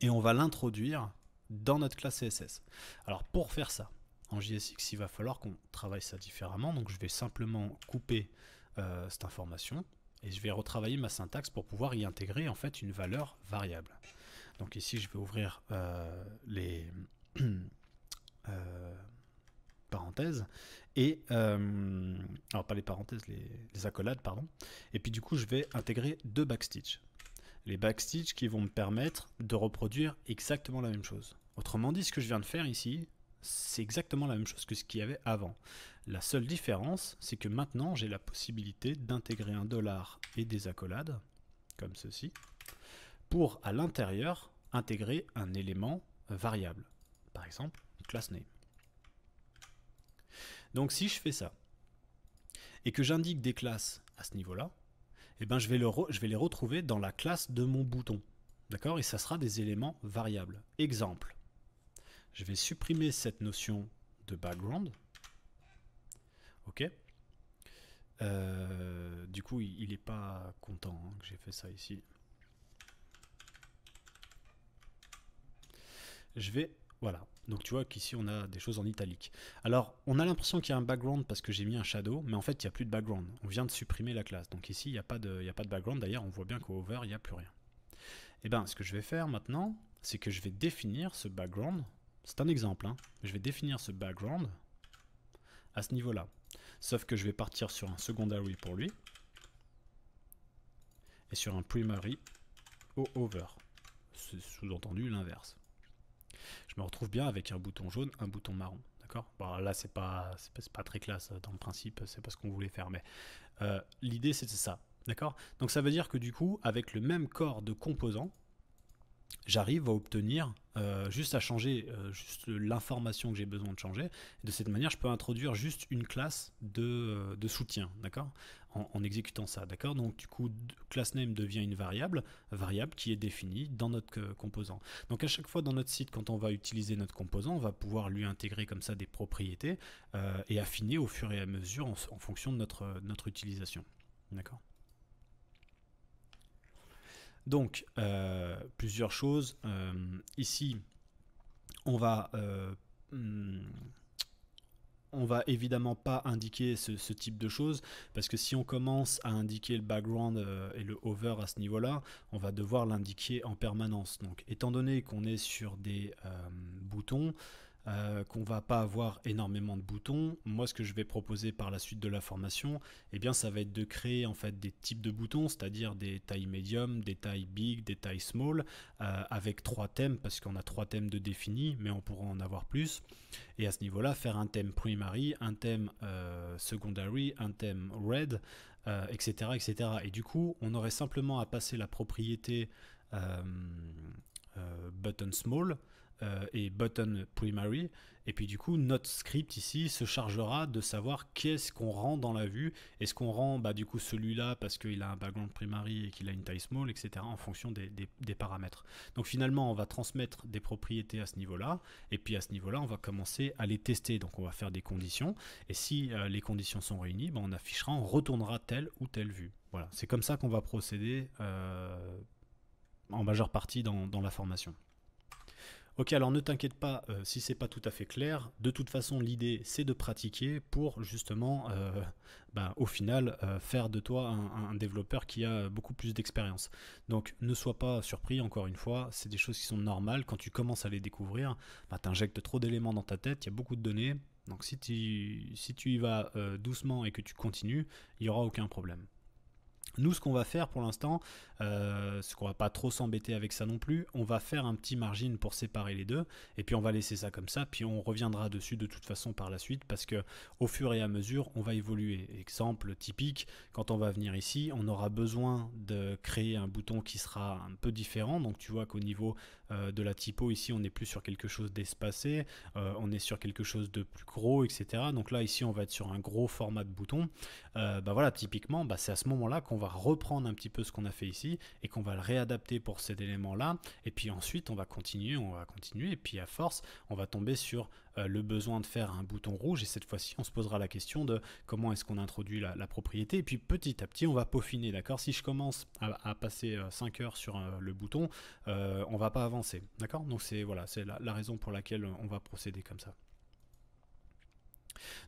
et on va l'introduire dans notre classe CSS. Alors pour faire ça, en JSX, il va falloir qu'on travaille ça différemment. Donc je vais simplement couper cette information et je vais retravailler ma syntaxe pour pouvoir y intégrer en fait une valeur variable. Donc ici, je vais ouvrir les parenthèses et alors pas les parenthèses, les accolades, pardon. Et puis du coup, je vais intégrer deux backstitch. Les backstitch qui vont me permettre de reproduire exactement la même chose. Autrement dit, ce que je viens de faire ici, c'est exactement la même chose que ce qu'il y avait avant. La seule différence, c'est que maintenant, j'ai la possibilité d'intégrer un dollar et des accolades, comme ceci, pour, à l'intérieur, intégrer un élément variable. Par exemple, class name. Donc si je fais ça, et que j'indique des classes à ce niveau-là, eh ben, je vais les retrouver dans la classe de mon bouton. D'accord? Et ça sera des éléments variables. Exemple. Je vais supprimer cette notion de background. Ok. Du coup, il est pas content hein, que j'ai fait ça ici. Je vais... Voilà. Donc tu vois qu'ici on a des choses en italique. Alors on a l'impression qu'il y a un background parce que j'ai mis un shadow, mais en fait il n'y a plus de background. On vient de supprimer la classe. Donc ici il n'y a, a pas de background. D'ailleurs on voit bien qu'au over il n'y a plus rien. Et bien ce que je vais faire maintenant, c'est que je vais définir ce background. C'est un exemple. Hein. Je vais définir ce background à ce niveau-là. Sauf que je vais partir sur un secondary pour lui. Et sur un primary au over. C'est sous-entendu l'inverse. Je me retrouve bien avec un bouton jaune, un bouton marron. D'accord. Bon, là, c'est pas très classe dans le principe, c'est pas ce qu'on voulait faire, mais l'idée c'était ça. D'accord. Donc ça veut dire que du coup, avec le même corps de composants, j'arrive à obtenir juste à changer juste l'information que j'ai besoin de changer. Et de cette manière, je peux introduire juste une classe de soutien, d'accord, en exécutant ça, d'accord. Donc du coup, class name devient une variable qui est définie dans notre composant. Donc à chaque fois dans notre site, quand on va utiliser notre composant, on va pouvoir lui intégrer comme ça des propriétés et affiner au fur et à mesure en fonction de notre utilisation, d'accord. Donc, plusieurs choses. Ici, on va, on va évidemment pas indiquer ce type de choses, parce que si on commence à indiquer le background et le hover à ce niveau-là, on va devoir l'indiquer en permanence. Donc, étant donné qu'on est sur des boutons, qu'on va pas avoir énormément de boutons, moi ce que je vais proposer par la suite de la formation, eh bien ça va être de créer en fait des types de boutons, c'est-à-dire des tailles médium, des tailles big, des tailles small, avec 3 thèmes, parce qu'on a 3 thèmes de définis, mais on pourra en avoir plus. Et à ce niveau-là, faire un thème primary, un thème secondary, un thème red, etc., etc. Et du coup, on aurait simplement à passer la propriété button small et button primary, et puis du coup notre script ici se chargera de savoir qu'est-ce qu'on rend dans la vue. Est-ce qu'on rend du coup celui-là parce qu'il a un background primary et qu'il a une taille small, etc., en fonction des paramètres. Donc finalement on va transmettre des propriétés à ce niveau-là, et puis à ce niveau-là on va commencer à les tester. Donc on va faire des conditions, et si les conditions sont réunies, on affichera, on retournera telle ou telle vue. Voilà, c'est comme ça qu'on va procéder en majeure partie dans la formation. Ok, alors ne t'inquiète pas si c'est pas tout à fait clair. De toute façon, l'idée c'est de pratiquer pour justement, au final, faire de toi un développeur qui a beaucoup plus d'expérience. Donc ne sois pas surpris, encore une fois, c'est des choses qui sont normales. Quand tu commences à les découvrir, tu injectes trop d'éléments dans ta tête, il y a beaucoup de données. Donc si tu y vas doucement et que tu continues, il n'y aura aucun problème. Nous, ce qu'on va faire pour l'instant, c'est qu'on va pas trop s'embêter avec ça non plus. On va faire un petit margin pour séparer les deux, et puis on va laisser ça comme ça. Puis on reviendra dessus de toute façon par la suite, parce que au fur et à mesure, on va évoluer. Exemple typique, quand on va venir ici, on aura besoin de créer un bouton qui sera un peu différent. Donc tu vois qu'au niveau de la typo ici, on n'est plus sur quelque chose d'espacé, on est sur quelque chose de plus gros, etc. Donc là ici, on va être sur un gros format de bouton. Voilà, typiquement, c'est à ce moment-là qu'on va reprendre un petit peu ce qu'on a fait ici et qu'on va le réadapter pour cet élément-là. Et puis ensuite, on va continuer, et puis à force, on va tomber sur le besoin de faire un bouton rouge. Et cette fois-ci, on se posera la question de comment est-ce qu'on introduit la propriété. Et puis petit à petit, on va peaufiner, d'accord. Si je commence à passer 5 heures sur le bouton, on va pas avancer, d'accord. Donc c'est voilà, c'est la raison pour laquelle on va procéder comme ça.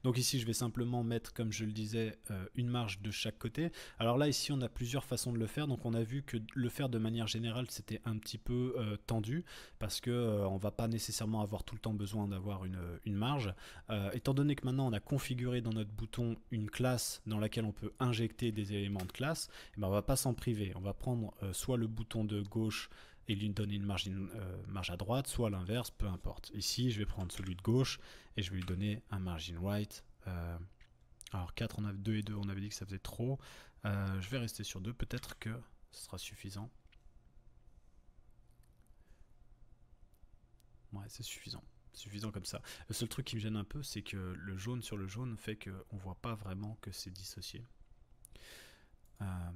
Donc ici, je vais simplement mettre, comme je le disais, une marge de chaque côté. Alors là, ici, on a plusieurs façons de le faire. Donc on a vu que le faire de manière générale, c'était un petit peu tendu, parce que on va pas nécessairement avoir tout le temps besoin d'avoir une marge. Étant donné que maintenant, on a configuré dans notre bouton une classe dans laquelle on peut injecter des éléments de classe, on va pas s'en priver. On va prendre soit le bouton de gauche et lui donner une marge à droite, soit l'inverse, peu importe. Ici, je vais prendre celui de gauche et je vais lui donner un margin right. Alors 4, on a 2 et 2, on avait dit que ça faisait trop. Je vais rester sur 2, peut-être que ce sera suffisant. Ouais, c'est suffisant. Suffisant comme ça. Le seul truc qui me gêne un peu, c'est que le jaune sur le jaune fait qu'on voit pas vraiment que c'est dissocié.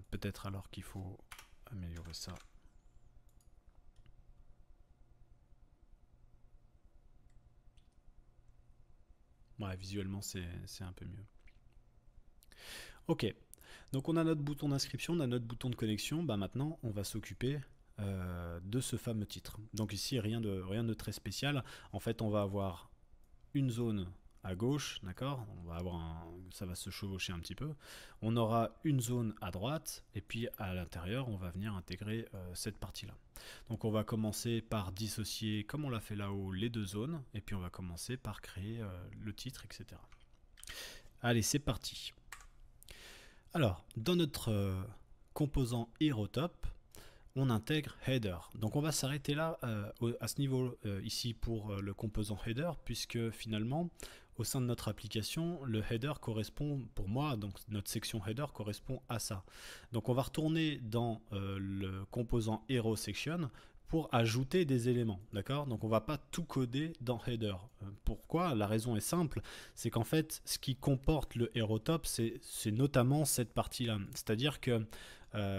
Peut-être alors qu'il faut améliorer ça. Ouais, visuellement c'est un peu mieux. Ok, donc on a notre bouton d'inscription, on a notre bouton de connexion. Bah maintenant, on va s'occuper de ce fameux titre. Donc ici, rien de très spécial. En fait, on va avoir une zone à gauche, d'accord. On va avoir ça va se chevaucher un petit peu. On aura une zone à droite, et puis à l'intérieur, on va venir intégrer cette partie-là. Donc on va commencer par dissocier, comme on l'a fait là-haut, les deux zones, et puis on va commencer par créer le titre, etc. Allez, c'est parti. Alors, dans notre composant HeroTop, on intègre header. Donc on va s'arrêter là à ce niveau ici pour le composant header, puisque finalement au sein de notre application, le header correspond pour moi, donc notre section header correspond à ça. Donc on va retourner dans le composant hero section pour ajouter des éléments, d'accord. Donc on va pas tout coder dans header. Pourquoi? La raison est simple, c'est qu'en fait ce qui comporte le HeroTop, c'est notamment cette partie là, c'est-à-dire que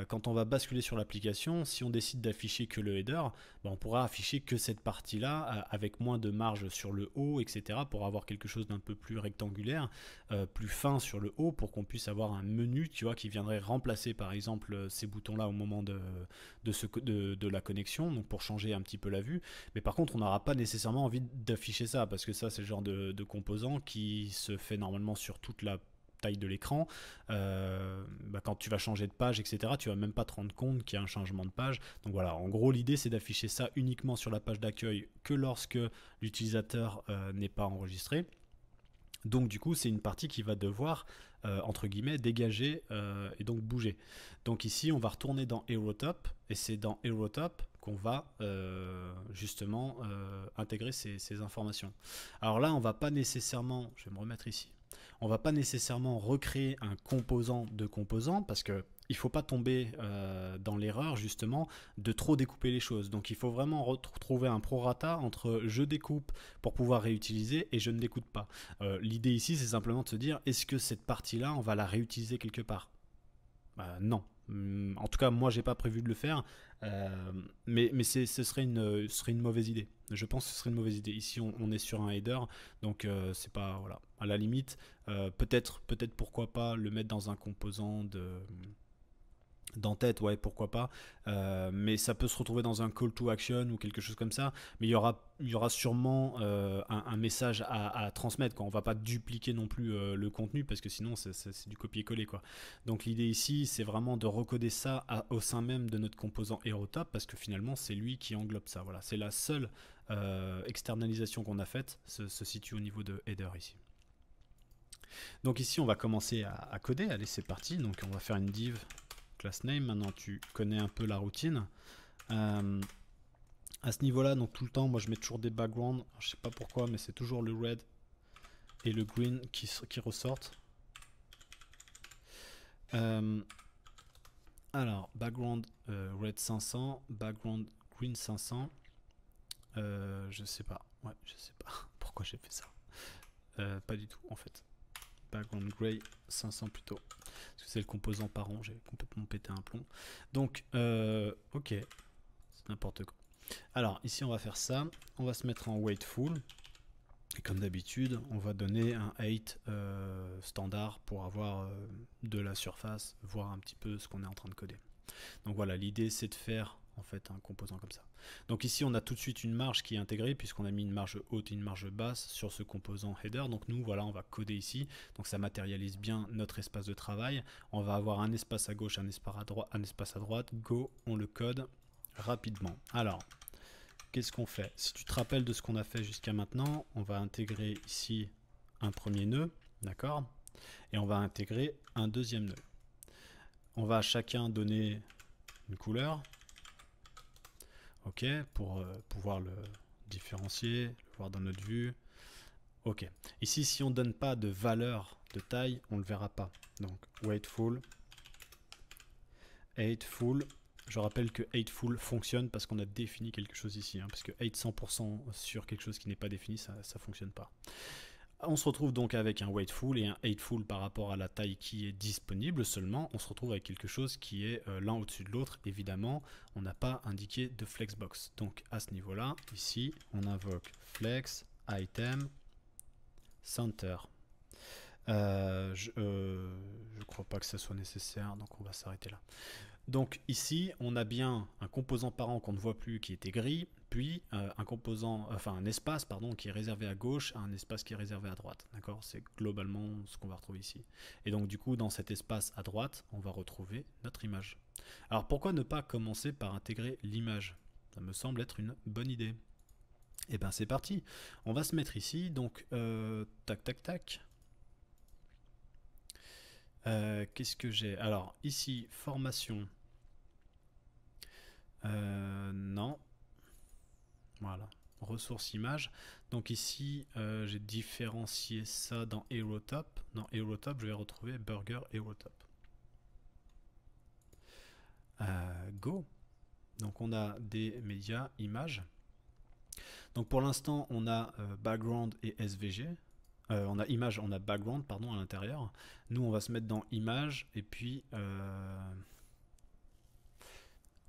quand on va basculer sur l'application, si on décide d'afficher que le header, ben on pourra afficher que cette partie-là avec moins de marge sur le haut, etc. pour avoir quelque chose d'un peu plus rectangulaire, plus fin sur le haut, pour qu'on puisse avoir un menu, tu vois, qui viendrait remplacer par exemple ces boutons-là au moment de la connexion, donc pour changer un petit peu la vue. Mais par contre, on n'aura pas nécessairement envie d'afficher ça, parce que ça, c'est le genre de composant qui se fait normalement sur toute la taille de l'écran. Quand tu vas changer de page, etc., tu vas même pas te rendre compte qu'il y a un changement de page. Donc voilà, en gros, l'idée c'est d'afficher ça uniquement sur la page d'accueil que lorsque l'utilisateur n'est pas enregistré. Donc du coup, c'est une partie qui va devoir entre guillemets dégager et donc bouger. Donc ici, on va retourner dans HeroTop, et c'est dans HeroTop qu'on va justement intégrer ces informations. Alors là, on va pas nécessairement, je vais me remettre ici, on va pas nécessairement recréer un composant de composant, parce que il faut pas tomber dans l'erreur justement de trop découper les choses. Donc il faut vraiment retrouver un prorata entre je découpe pour pouvoir réutiliser et je ne découpe pas. L'idée ici, c'est simplement de se dire, est-ce que cette partie-là, on va la réutiliser quelque part? Non. En tout cas, moi, j'ai pas prévu de le faire, mais ce serait une mauvaise idée. Je pense que ce serait une mauvaise idée. Ici, on est sur un header, donc c'est pas, voilà. À la limite, peut-être pourquoi pas le mettre dans un composant d'en-tête, ouais, pourquoi pas, mais ça peut se retrouver dans un call to action ou quelque chose comme ça, mais il y aura sûrement un message à transmettre, quoi. On va pas dupliquer non plus le contenu, parce que sinon c'est du copier-coller, quoi. Donc l'idée ici, c'est vraiment de recoder ça au sein même de notre composant HeroTop, parce que finalement c'est lui qui englobe ça. Voilà, c'est la seule externalisation qu'on a faite, se situe au niveau de header ici. Donc ici on va commencer à coder. Allez, c'est parti. Donc on va faire une div class name. Maintenant tu connais un peu la routine. À ce niveau-là, donc tout le temps, moi je mets toujours des backgrounds. Alors, je sais pas pourquoi, mais c'est toujours le red et le green qui ressortent. Alors, background red 500, background green 500. Je sais pas. Ouais, je sais pas pourquoi j'ai fait ça. Pas du tout en fait. Background gray 500 plutôt, parce que c'est le composant par an, j'ai complètement pété un plomb. Donc ok, c'est n'importe quoi. Alors ici on va faire ça, on va se mettre en weightful, et comme d'habitude on va donner un 8 standard pour avoir de la surface, voir un petit peu ce qu'on est en train de coder. Donc voilà, l'idée c'est de faire en fait un composant comme ça. Donc ici on a tout de suite une marge qui est intégrée, puisqu'on a mis une marge haute et une marge basse sur ce composant header. Donc nous voilà, on va coder ici, donc ça matérialise bien notre espace de travail. On va avoir un espace à gauche, un espace à droite. Go, on le code rapidement. Alors qu'est-ce qu'on fait? Si tu te rappelles de ce qu'on a fait jusqu'à maintenant, on va intégrer ici un premier nœud, d'accord, et on va intégrer un deuxième nœud. On va à chacun donner une couleur, ok, pour pouvoir le différencier, le voir dans notre vue. Ok, ici si on ne donne pas de valeur de taille, on ne le verra pas. Donc weightful, 8full. Je rappelle que 8full fonctionne parce qu'on a défini quelque chose ici, hein, parce que 8 100% sur quelque chose qui n'est pas défini, ça ne fonctionne pas. On se retrouve donc avec un weightful et un 8full par rapport à la taille qui est disponible seulement. On se retrouve avec quelque chose qui est l'un au-dessus de l'autre. Évidemment, on n'a pas indiqué de flexbox. Donc à ce niveau-là, ici, on invoque flex, item, center. Je crois pas que ça soit nécessaire, donc on va s'arrêter là. Donc ici, on a bien un composant parent qu'on ne voit plus qui était gris, puis un espace pardon, qui est réservé à gauche, un espace qui est réservé à droite. D'accord? C'est globalement ce qu'on va retrouver ici. Et donc du coup, dans cet espace à droite, on va retrouver notre image. Alors pourquoi ne pas commencer par intégrer l'image? Ça me semble être une bonne idée. Et bien c'est parti. On va se mettre ici, donc tac tac tac. Qu'est-ce que j'ai? Alors ici, formation. Non. Voilà. Ressources images. Donc ici, j'ai différencié ça dans HeroTop. Dans HeroTop, je vais retrouver Burger HeroTop. Go. Donc on a des médias, images. Donc pour l'instant, on a background et SVG. On a image, on a background, pardon, à l'intérieur. Nous, on va se mettre dans image et puis.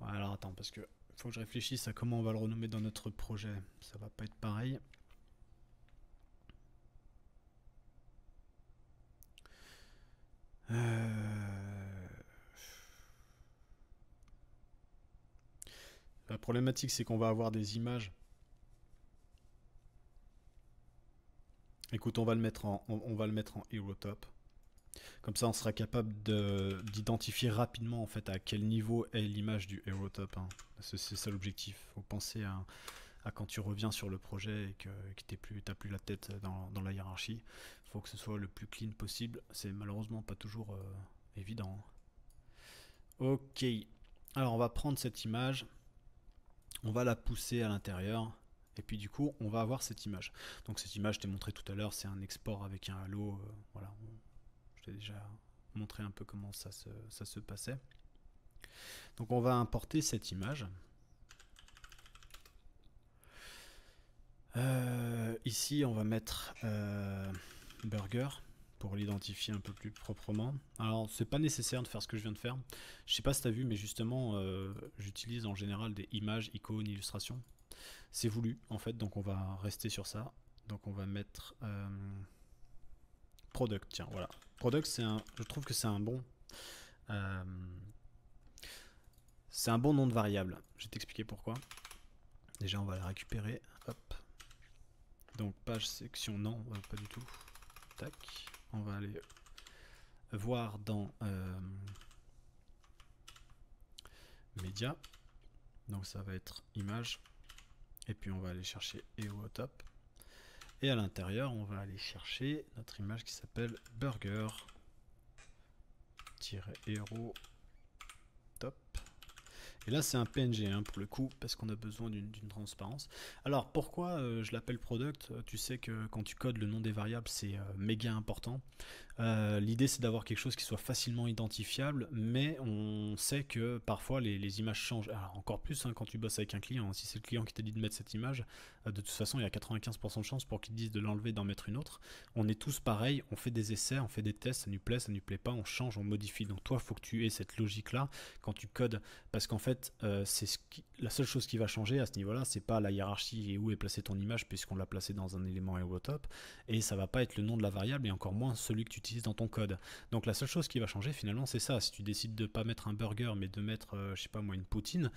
Alors attends, parce que faut que je réfléchisse à comment on va le renommer dans notre projet. Ça va pas être pareil. La problématique, c'est qu'on va avoir des images. Écoute, on va le mettre en HeroTop. Comme ça, on sera capable d'identifier rapidement en fait à quel niveau est l'image du HeroTop. Hein. C'est ça l'objectif. Faut penser à quand tu reviens sur le projet et que t'as plus la tête dans la hiérarchie. Il faut que ce soit le plus clean possible. C'est malheureusement pas toujours évident. Ok. Alors on va prendre cette image, on va la pousser à l'intérieur. Et puis du coup, on va avoir cette image. Donc cette image, je t'ai montré tout à l'heure, c'est un export avec un halo. Voilà, je t'ai déjà montré un peu comment ça se passait. Donc on va importer cette image. Ici, on va mettre burger pour l'identifier un peu plus proprement. Alors, c'est pas nécessaire de faire ce que je viens de faire. Je sais pas si tu as vu, mais justement, j'utilise en général des images, icônes, illustrations. C'est voulu, en fait, donc on va rester sur ça. Donc, on va mettre product. Tiens, voilà. Product, je trouve que c'est un bon nom de variable. Je vais t'expliquer pourquoi. Déjà, on va la récupérer. Hop. Donc page section, non, pas du tout. Tac. On va aller voir dans média. Donc ça va être image. Et puis on va aller chercher HeroTop. Et à l'intérieur, on va aller chercher notre image qui s'appelle burger-hero top. Et là, c'est un PNG hein, pour le coup, parce qu'on a besoin d'une transparence. Alors, pourquoi je l'appelle product? Tu sais que quand tu codes le nom des variables, c'est méga important. L'idée, c'est d'avoir quelque chose qui soit facilement identifiable, mais on sait que parfois les images changent. Alors, encore plus hein, quand tu bosses avec un client. Hein. Si c'est le client qui t'a dit de mettre cette image, de toute façon, il y a 95% de chances pour qu'il te dise de l'enlever, d'en mettre une autre. On est tous pareils, on fait des essais, on fait des tests, ça nous plaît, ça nous plaît pas, on change, on modifie. Donc, toi, il faut que tu aies cette logique-là quand tu codes, parce qu'en fait, la seule chose qui va changer à ce niveau-là, c'est pas la hiérarchie et où est placée ton image, puisqu'on l'a placée dans un élément HeroTop, et ça va pas être le nom de la variable, et encore moins celui que tu utilises dans ton code. Donc la seule chose qui va changer finalement, c'est ça. Si tu décides de pas mettre un burger, mais de mettre, je sais pas moi, une poutine,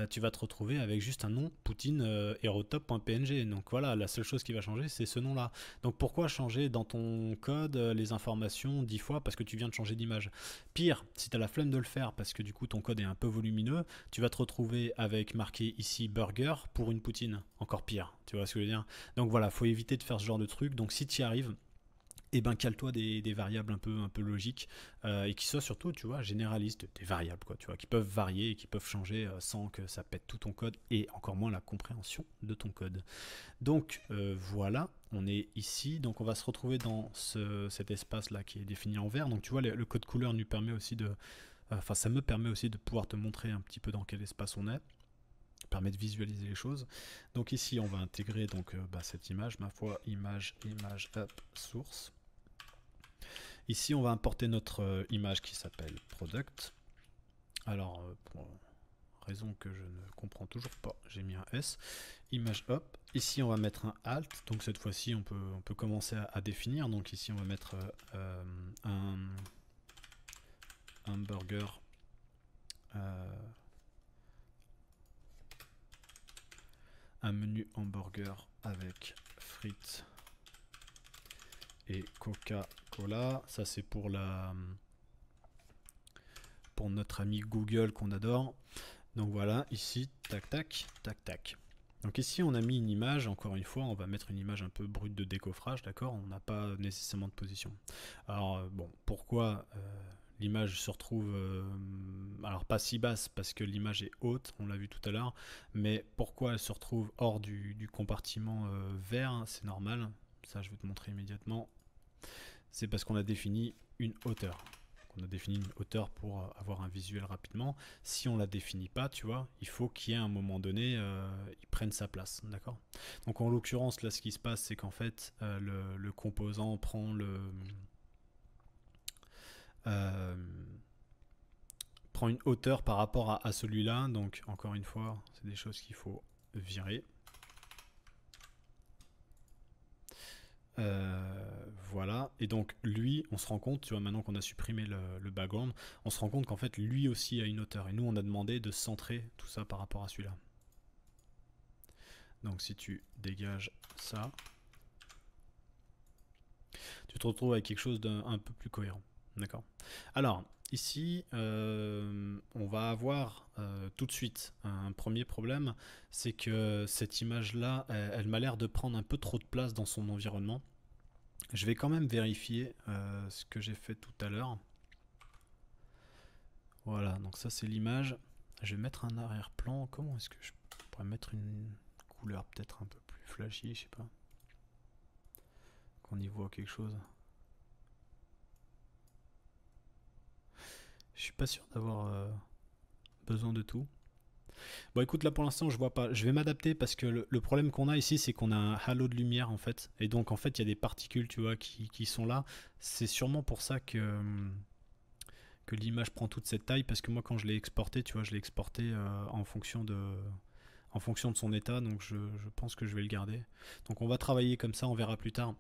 tu vas te retrouver avec juste un nom, poutine HeroTop.png. Donc voilà, la seule chose qui va changer, c'est ce nom-là. Donc pourquoi changer dans ton code les informations 10 fois parce que tu viens de changer d'image? Pire, si tu as la flemme de le faire parce que du coup ton code est un peu volumineux, tu vas te retrouver avec marqué ici burger pour une poutine. Encore pire, tu vois ce que je veux dire? Donc voilà, faut éviter de faire ce genre de truc. Donc si tu y arrives, et ben cale-toi des variables un peu logiques et qui soient surtout, tu vois, généralistes, des variables quoi, tu vois, qui peuvent varier et qui peuvent changer sans que ça pète tout ton code et encore moins la compréhension de ton code. Donc voilà, on est ici, donc on va se retrouver dans cet espace là qui est défini en vert. Donc tu vois, le code couleur nous permet aussi ça me permet aussi de pouvoir te montrer un petit peu dans quel espace on est. Permet de visualiser les choses. Donc ici on va intégrer donc cette image, ma foi, image up, source. Ici, on va importer notre image qui s'appelle product. Alors, pour raison que je ne comprends toujours pas. J'ai mis un S. Image, hop. Ici, on va mettre un Alt. Donc cette fois-ci, on peut commencer à définir. Donc ici, on va mettre un burger. Un menu hamburger avec frites et Coca-Cola. Ça, c'est pour notre ami Google qu'on adore. Donc voilà, ici, tac, tac, tac, tac. Donc ici, on a mis une image. Encore une fois, on va mettre une image un peu brute de décoffrage, d'accord? On n'a pas nécessairement de position. Alors, bon, pourquoi l'image se retrouve, alors pas si basse parce que l'image est haute, on l'a vu tout à l'heure, mais pourquoi elle se retrouve hors du compartiment vert, hein, c'est normal, ça je vais te montrer immédiatement, c'est parce qu'on a défini une hauteur. On a défini une hauteur pour avoir un visuel rapidement. Si on la définit pas, tu vois, il faut qu'il y ait un moment donné, il prenne sa place, d'accord? Donc en l'occurrence, là, ce qui se passe, c'est qu'en fait, le composant prend prend une hauteur par rapport à celui-là. Donc encore une fois, c'est des choses qu'il faut virer. Voilà, et donc lui, on se rend compte, tu vois, maintenant qu'on a supprimé le background, on se rend compte qu'en fait lui aussi a une hauteur, et nous on a demandé de centrer tout ça par rapport à celui-là. Donc si tu dégages ça, tu te retrouves avec quelque chose d'un peu plus cohérent, d'accord? Alors, ici, on va avoir tout de suite un premier problème, c'est que cette image-là, elle m'a l'air de prendre un peu trop de place dans son environnement. Je vais quand même vérifier ce que j'ai fait tout à l'heure. Voilà, donc ça c'est l'image. Je vais mettre un arrière-plan. Comment est-ce que je pourrais mettre une couleur peut-être un peu plus flashy, je sais pas. Qu'on y voit quelque chose. Je suis pas sûr d'avoir besoin de tout. Bon écoute, là pour l'instant je vois pas, je vais m'adapter parce que le problème qu'on a ici c'est qu'on a un halo de lumière en fait, et donc en fait il y a des particules, tu vois, qui sont là. C'est sûrement pour ça que l'image prend toute cette taille, parce que moi quand je l'ai exporté, tu vois, je l'ai exporté en fonction de son état, donc je pense que je vais le garder. Donc on va travailler comme ça, on verra plus tard.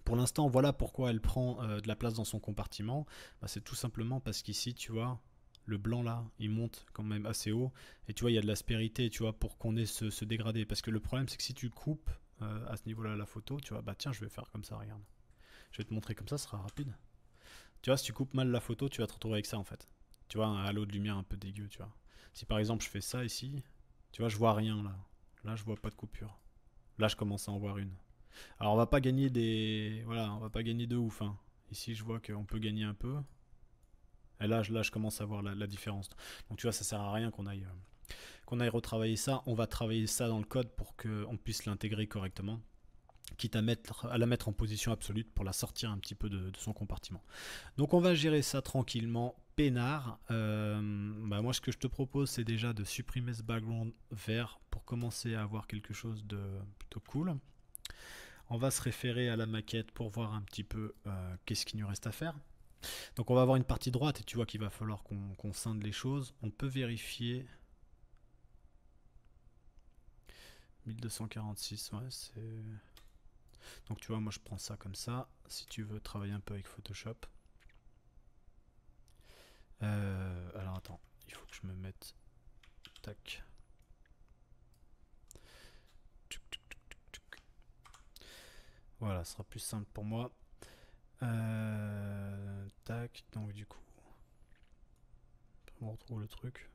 Pour l'instant, voilà pourquoi elle prend de la place dans son compartiment. Bah, c'est tout simplement parce qu'ici, tu vois, le blanc là, il monte quand même assez haut. Et tu vois, il y a de l'aspérité, tu vois, pour qu'on ait ce dégradé. Parce que le problème, c'est que si tu coupes à ce niveau-là la photo, tu vois, bah tiens, je vais faire comme ça, regarde. Je vais te montrer comme ça, ce sera rapide. Tu vois, si tu coupes mal la photo, tu vas te retrouver avec ça en fait. Tu vois, un halo de lumière un peu dégueu, tu vois. Si par exemple je fais ça ici, tu vois, je vois rien là. Là, je vois pas de coupure. Là, je commence à en voir une. Alors, on va pas gagner des. Voilà, on va pas gagner de ouf. Hein. Ici, je vois qu'on peut gagner un peu. Et là, je commence à voir la différence. Donc, tu vois, ça sert à rien qu'on aille retravailler ça. On va travailler ça dans le code pour qu'on puisse l'intégrer correctement, quitte à la mettre en position absolue pour la sortir un petit peu de son compartiment. Donc on va gérer ça tranquillement, peinard. Bah moi ce que je te propose c'est déjà de supprimer ce background vert pour commencer à avoir quelque chose de plutôt cool. On va se référer à la maquette pour voir un petit peu qu'est-ce qu'il nous reste à faire. Donc on va avoir une partie droite et tu vois qu'il va falloir qu'on scinde les choses. On peut vérifier 1246, ouais c'est... Donc tu vois, moi je prends ça comme ça. Si tu veux travailler un peu avec Photoshop. Alors attends, il faut que je me mette... Tac. Voilà, ce sera plus simple pour moi. Tac, donc du coup... On retrouve le truc.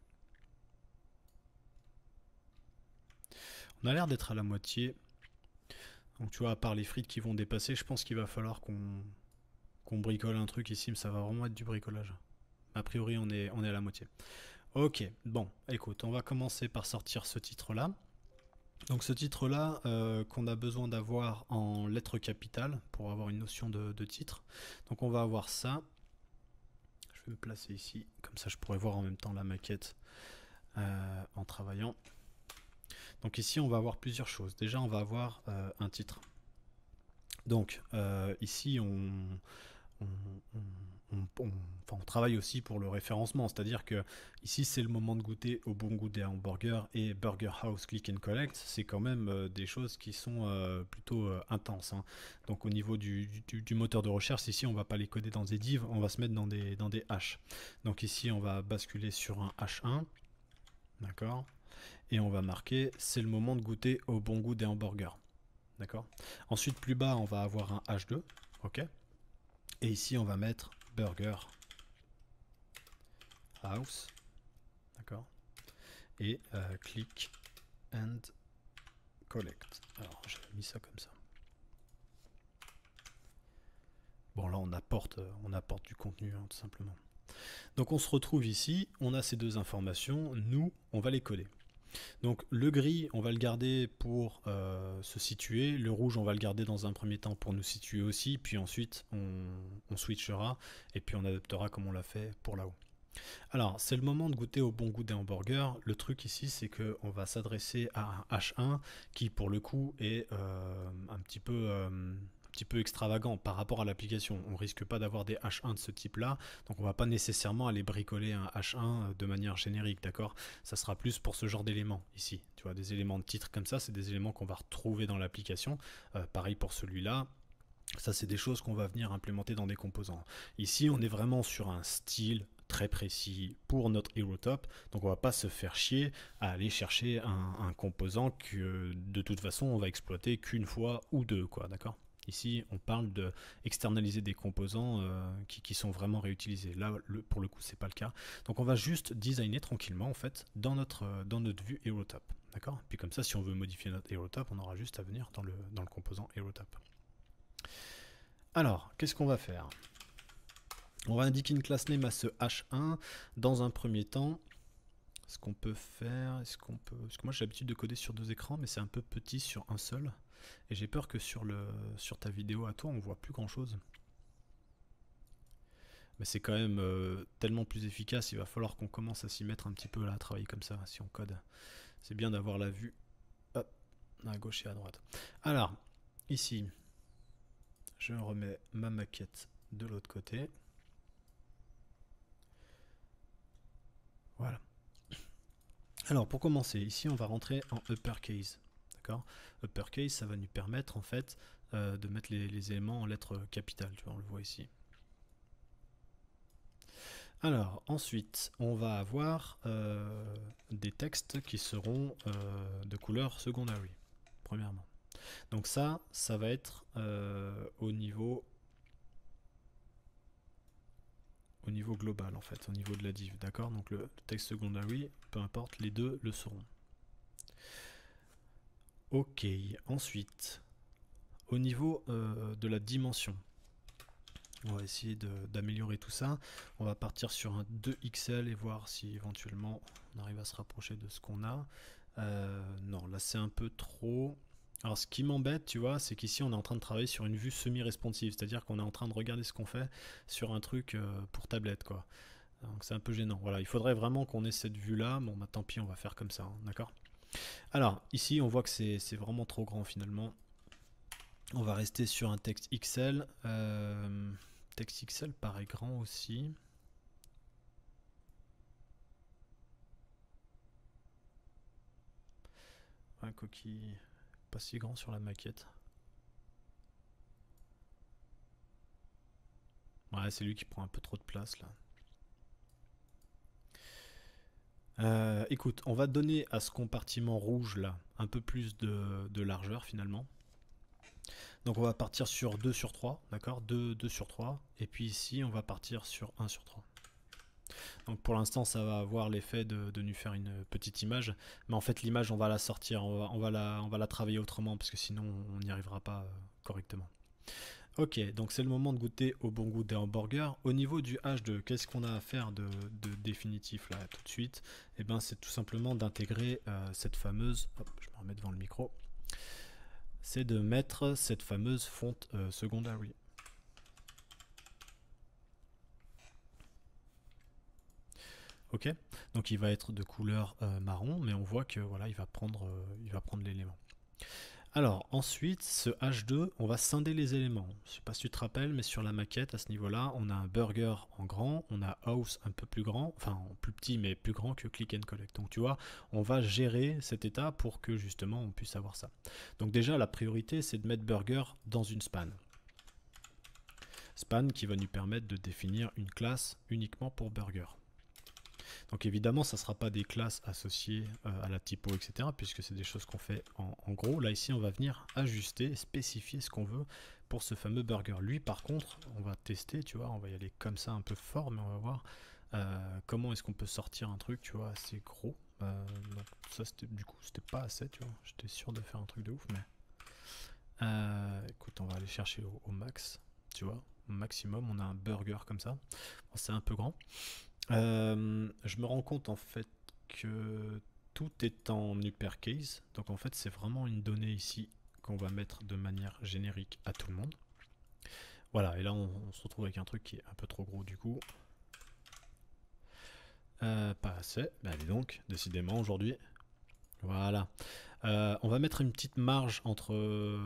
On a l'air d'être à la moitié. Donc tu vois, à part les frites qui vont dépasser, je pense qu'il va falloir qu'on bricole un truc ici, mais ça va vraiment être du bricolage. A priori, on est à la moitié. Ok, bon, écoute, on va commencer par sortir ce titre-là. Donc ce titre-là, qu'on a besoin d'avoir en lettres capitales pour avoir une notion de titre. Donc on va avoir ça. Je vais me placer ici, comme ça je pourrais voir en même temps la maquette en travaillant. Donc ici on va avoir plusieurs choses. Déjà on va avoir un titre. Donc ici enfin, on travaille aussi pour le référencement, c'est-à-dire que ici c'est le moment de goûter au bon goût des hamburgers et Burger House Click and Collect, c'est quand même des choses qui sont plutôt intenses, hein. Donc au niveau du moteur de recherche, ici on va pas les coder dans des divs, on va se mettre dans des hashes. Donc ici on va basculer sur un H1, d'accord, et on va marquer c'est le moment de goûter au bon goût des hamburgers, d'accord. Ensuite plus bas on va avoir un H2, ok, et ici on va mettre Burger House, d'accord, et Click and Collect. Alors j'ai mis ça comme ça. Bon là on apporte du contenu, hein, tout simplement. Donc on se retrouve ici, on a ces deux informations, nous on va les coder. Donc le gris on va le garder pour se situer, le rouge on va le garder dans un premier temps pour nous situer aussi, puis ensuite on switchera et puis on adaptera comme on l'a fait pour là-haut. Alors, c'est le moment de goûter au bon goût des hamburgers. Le truc ici, c'est qu'on va s'adresser à un H1 qui, pour le coup, est un petit peu extravagant par rapport à l'application. On risque pas d'avoir des H1 de ce type-là, donc on va pas nécessairement aller bricoler un H1 de manière générique, d'accord? Ça sera plus pour ce genre d'éléments ici. Tu vois, des éléments de titre comme ça, c'est des éléments qu'on va retrouver dans l'application. Pareil pour celui-là. Ça, c'est des choses qu'on va venir implémenter dans des composants. Ici, on est vraiment sur un style très précis pour notre HeroTop, donc on va pas se faire chier à aller chercher un composant que de toute façon on va exploiter qu'une fois ou deux, quoi, d'accord. Ici, on parle de externaliser des composants qui sont vraiment réutilisés. Là, pour le coup, c'est pas le cas. Donc, on va juste designer tranquillement, en fait, dans notre vue HeroTop, d'accord. Puis comme ça, si on veut modifier notre HeroTop, on aura juste à venir dans le composant HeroTop. Alors, qu'est-ce qu'on va faire? On va indiquer une classe name à ce H1. Dans un premier temps, ce qu'on peut faire, parce que moi j'ai l'habitude de coder sur deux écrans, mais c'est un peu petit sur un seul. Et j'ai peur que sur ta vidéo à toi, on voit plus grand chose. Mais c'est quand même tellement plus efficace, il va falloir qu'on commence à s'y mettre un petit peu là, à travailler comme ça, si on code. C'est bien d'avoir la vue, hop, à gauche et à droite. Alors, ici, je remets ma maquette de l'autre côté. Voilà. Alors pour commencer, ici on va rentrer en uppercase. D'accord. Uppercase, ça va nous permettre en fait de mettre les éléments en lettres capitales. Tu vois, on le voit ici. Alors ensuite, on va avoir des textes qui seront de couleur secondary, premièrement. Donc ça va être au niveau global en fait, au niveau de la div, d'accord. Donc le texte secondary, peu importe, les deux le seront. Ok, ensuite, au niveau de la dimension, on va essayer d'améliorer tout ça. On va partir sur un 2XL et voir si éventuellement on arrive à se rapprocher de ce qu'on a. Non, là c'est un peu trop. Alors ce qui m'embête, tu vois, c'est qu'ici on est en train de travailler sur une vue semi-responsive, c'est-à-dire qu'on est en train de regarder ce qu'on fait sur un truc pour tablette, quoi. Donc c'est un peu gênant. Voilà, il faudrait vraiment qu'on ait cette vue-là. Bon, bah tant pis, on va faire comme ça, hein, d'accord. Alors, ici, on voit que c'est vraiment trop grand finalement. On va rester sur un texte XL. Texte XL paraît grand aussi. Un coquille pas si grand sur la maquette. Ouais, c'est lui qui prend un peu trop de place là. Écoute, on va donner à ce compartiment rouge là un peu plus de largeur finalement. Donc on va partir sur 2 sur 3, d'accord, 2 sur 3. Et puis ici, on va partir sur 1 sur 3. Donc pour l'instant, ça va avoir l'effet de nous faire une petite image. Mais en fait, l'image, on va la sortir, on va la travailler autrement, parce que sinon, on n'y arrivera pas correctement. Ok, donc c'est le moment de goûter au bon goût des hamburgers. Au niveau du H2, qu'est-ce qu'on a à faire de définitif là tout de suite? Eh bien, c'est tout simplement d'intégrer cette fameuse... Hop, je me remets devant le micro. C'est de mettre cette fameuse fonte secondary. Ok, donc il va être de couleur marron, mais on voit que voilà, il va prendre l'élément. Alors ensuite, ce H2, on va scinder les éléments. Je ne sais pas si tu te rappelles, mais sur la maquette, à ce niveau-là, on a un burger en grand, on a house un peu plus grand, enfin plus petit mais plus grand que click and collect. Donc tu vois, on va gérer cet état pour que justement on puisse avoir ça. Donc déjà, la priorité, c'est de mettre burger dans une span. Span qui va nous permettre de définir une classe uniquement pour burger. Donc évidemment, ça ne sera pas des classes associées à la typo, etc. puisque c'est des choses qu'on fait en gros. Là, ici, on va venir ajuster, spécifier ce qu'on veut pour ce fameux burger. Lui, par contre, on va tester, tu vois, on va y aller comme ça un peu fort, mais on va voir comment est-ce qu'on peut sortir un truc, tu vois, assez gros. Donc ça, du coup, c'était pas assez, tu vois. J'étais sûr de faire un truc de ouf, mais... écoute, on va aller chercher au max, tu vois. Au maximum, on a un burger comme ça. Bon, c'est un peu grand. Je me rends compte en fait que tout est en uppercase, donc en fait c'est vraiment une donnée ici qu'on va mettre de manière générique à tout le monde. Voilà, et là on se retrouve avec un truc qui est un peu trop gros du coup. Pas assez, bah allez donc, décidément aujourd'hui. Voilà. On va mettre une petite marge entre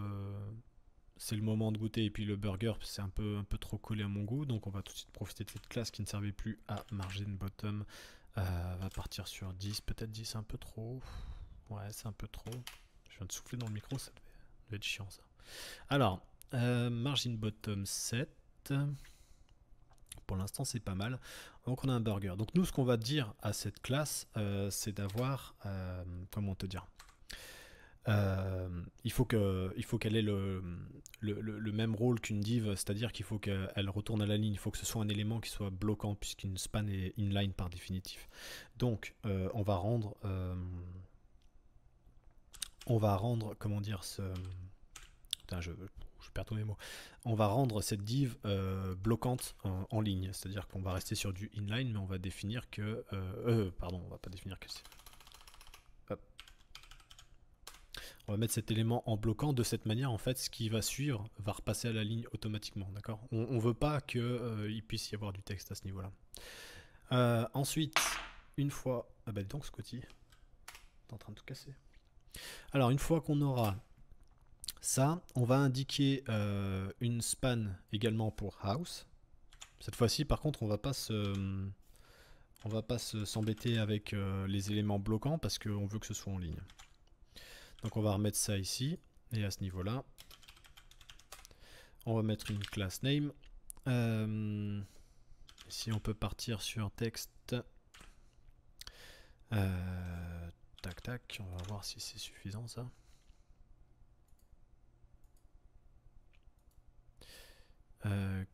c'est le moment de goûter et puis le burger c'est un peu trop collé à mon goût, donc on va tout de suite profiter de cette classe qui ne servait plus à margin bottom. Va partir sur 10, peut-être 10 un peu trop. Ouais, c'est un peu trop. Je viens de souffler dans le micro, ça devait être chiant ça. Alors, margin bottom 7. Pour l'instant c'est pas mal. Donc on a un burger. Donc nous ce qu'on va dire à cette classe c'est d'avoir comment te dire, il faut qu'elle ait le même rôle qu'une div, c'est-à-dire qu'il faut qu'elle retourne à la ligne, il faut que ce soit un élément qui soit bloquant puisqu'une span est inline par définitif. Donc on va rendre comment dire ce... Putain, je perds tous mes mots. On va rendre cette div bloquante en ligne, c'est-à-dire qu'on va rester sur du inline, mais on va définir que... pardon, on va pas définir que c'est... On va mettre cet élément en bloquant, de cette manière en fait ce qui va suivre va repasser à la ligne automatiquement, d'accord. On ne veut pas qu'il puisse y avoir du texte à ce niveau là. Ensuite, une fois... Ah bah donc Scotty, t'es en train de tout casser. Alors une fois qu'on aura ça, on va indiquer une span également pour house. Cette fois-ci par contre on va pas s'embêter avec les éléments bloquants parce qu'on veut que ce soit en ligne. Donc on va remettre ça ici, et à ce niveau-là, on va mettre une class name. Ici on peut partir sur texte. Tac tac, on va voir si c'est suffisant ça.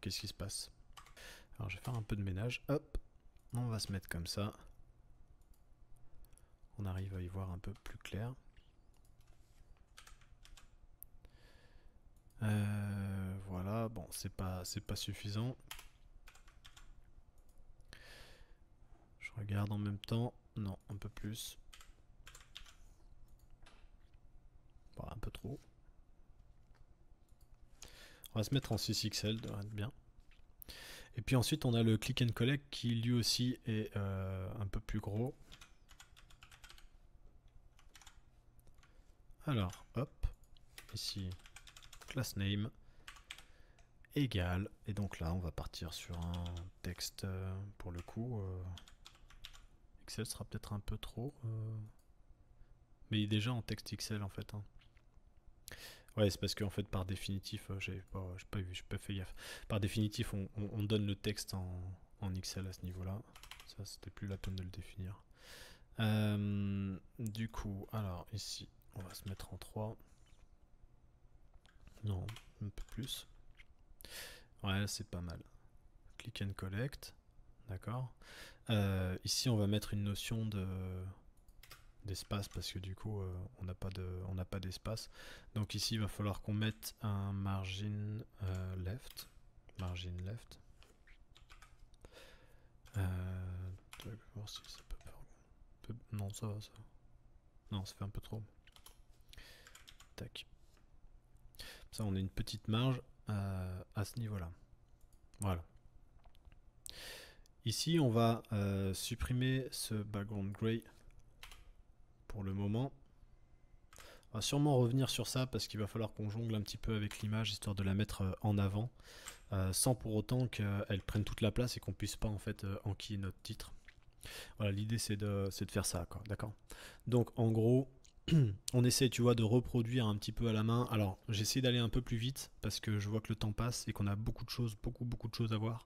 Qu'est-ce qui se passe? Alors je vais faire un peu de ménage, hop, on va se mettre comme ça. On arrive à y voir un peu plus clair. Voilà, bon, c'est pas suffisant. Je regarde en même temps. Non, un peu plus. Bon, un peu trop. On va se mettre en 6XL, devrait être bien. Et puis ensuite, on a le click and collect qui lui aussi est un peu plus gros. Alors, hop, ici, class name égale, et donc là on va partir sur un texte pour le coup. XL sera peut-être un peu trop, mais il est déjà en texte XL en fait. Hein. Ouais, c'est parce qu'en fait par définitif, j'ai pas fait gaffe. Par définitif, on donne le texte en XL à ce niveau-là. Ça, c'était plus la peine de le définir. Du coup, alors ici, on va se mettre en 3. Non, un peu plus. Ouais, c'est pas mal. Click and collect. D'accord. Ici, on va mettre une notion d'espace parce que du coup, on n'a pas d'espace. Donc ici, il va falloir qu'on mette un margin left. Margin left. Voir si ça peut faire... Non, ça va, ça. Non, ça fait un peu trop. Tac. Ça, on a une petite marge à ce niveau-là. Voilà. Ici, on va supprimer ce background gray pour le moment. On va sûrement revenir sur ça parce qu'il va falloir qu'on jongle un petit peu avec l'image histoire de la mettre en avant, sans pour autant qu'elle prenne toute la place et qu'on puisse pas en fait enquiller notre titre. Voilà, l'idée c'est de faire ça, quoi, d'accord? Donc en gros, on essaie, tu vois, de reproduire un petit peu à la main. Alors, j'essaie d'aller un peu plus vite parce que je vois que le temps passe et qu'on a beaucoup de choses, beaucoup de choses à voir.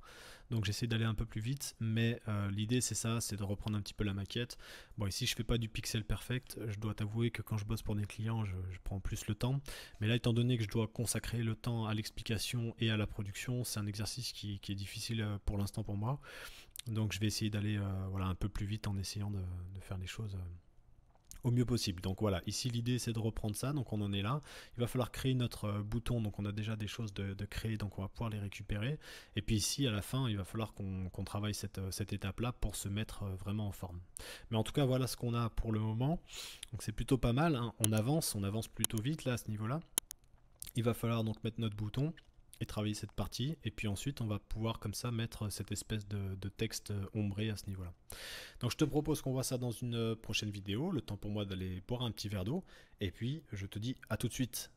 Donc, j'essaie d'aller un peu plus vite, mais l'idée c'est ça, c'est de reprendre un petit peu la maquette. Bon, ici, je fais pas du pixel perfect. Je dois t'avouer que quand je bosse pour des clients, je prends plus le temps. Mais là, étant donné que je dois consacrer le temps à l'explication et à la production, c'est un exercice qui est difficile pour l'instant pour moi. Donc, je vais essayer d'aller voilà, un peu plus vite en essayant de faire les choses au mieux possible. Donc voilà, ici l'idée c'est de reprendre ça, donc on en est là. Il va falloir créer notre bouton, donc on a déjà des choses de créer, donc on va pouvoir les récupérer. Et puis ici à la fin, il va falloir qu'on travaille cette étape-là pour se mettre vraiment en forme. Mais en tout cas, voilà ce qu'on a pour le moment. Donc c'est plutôt pas mal, hein. On avance plutôt vite là à ce niveau-là. Il va falloir donc mettre notre bouton et travailler cette partie, et puis ensuite on va pouvoir comme ça mettre cette espèce de texte ombré à ce niveau là. Donc je te propose qu'on voit ça dans une prochaine vidéo, le temps pour moi d'aller boire un petit verre d'eau, et puis je te dis à tout de suite.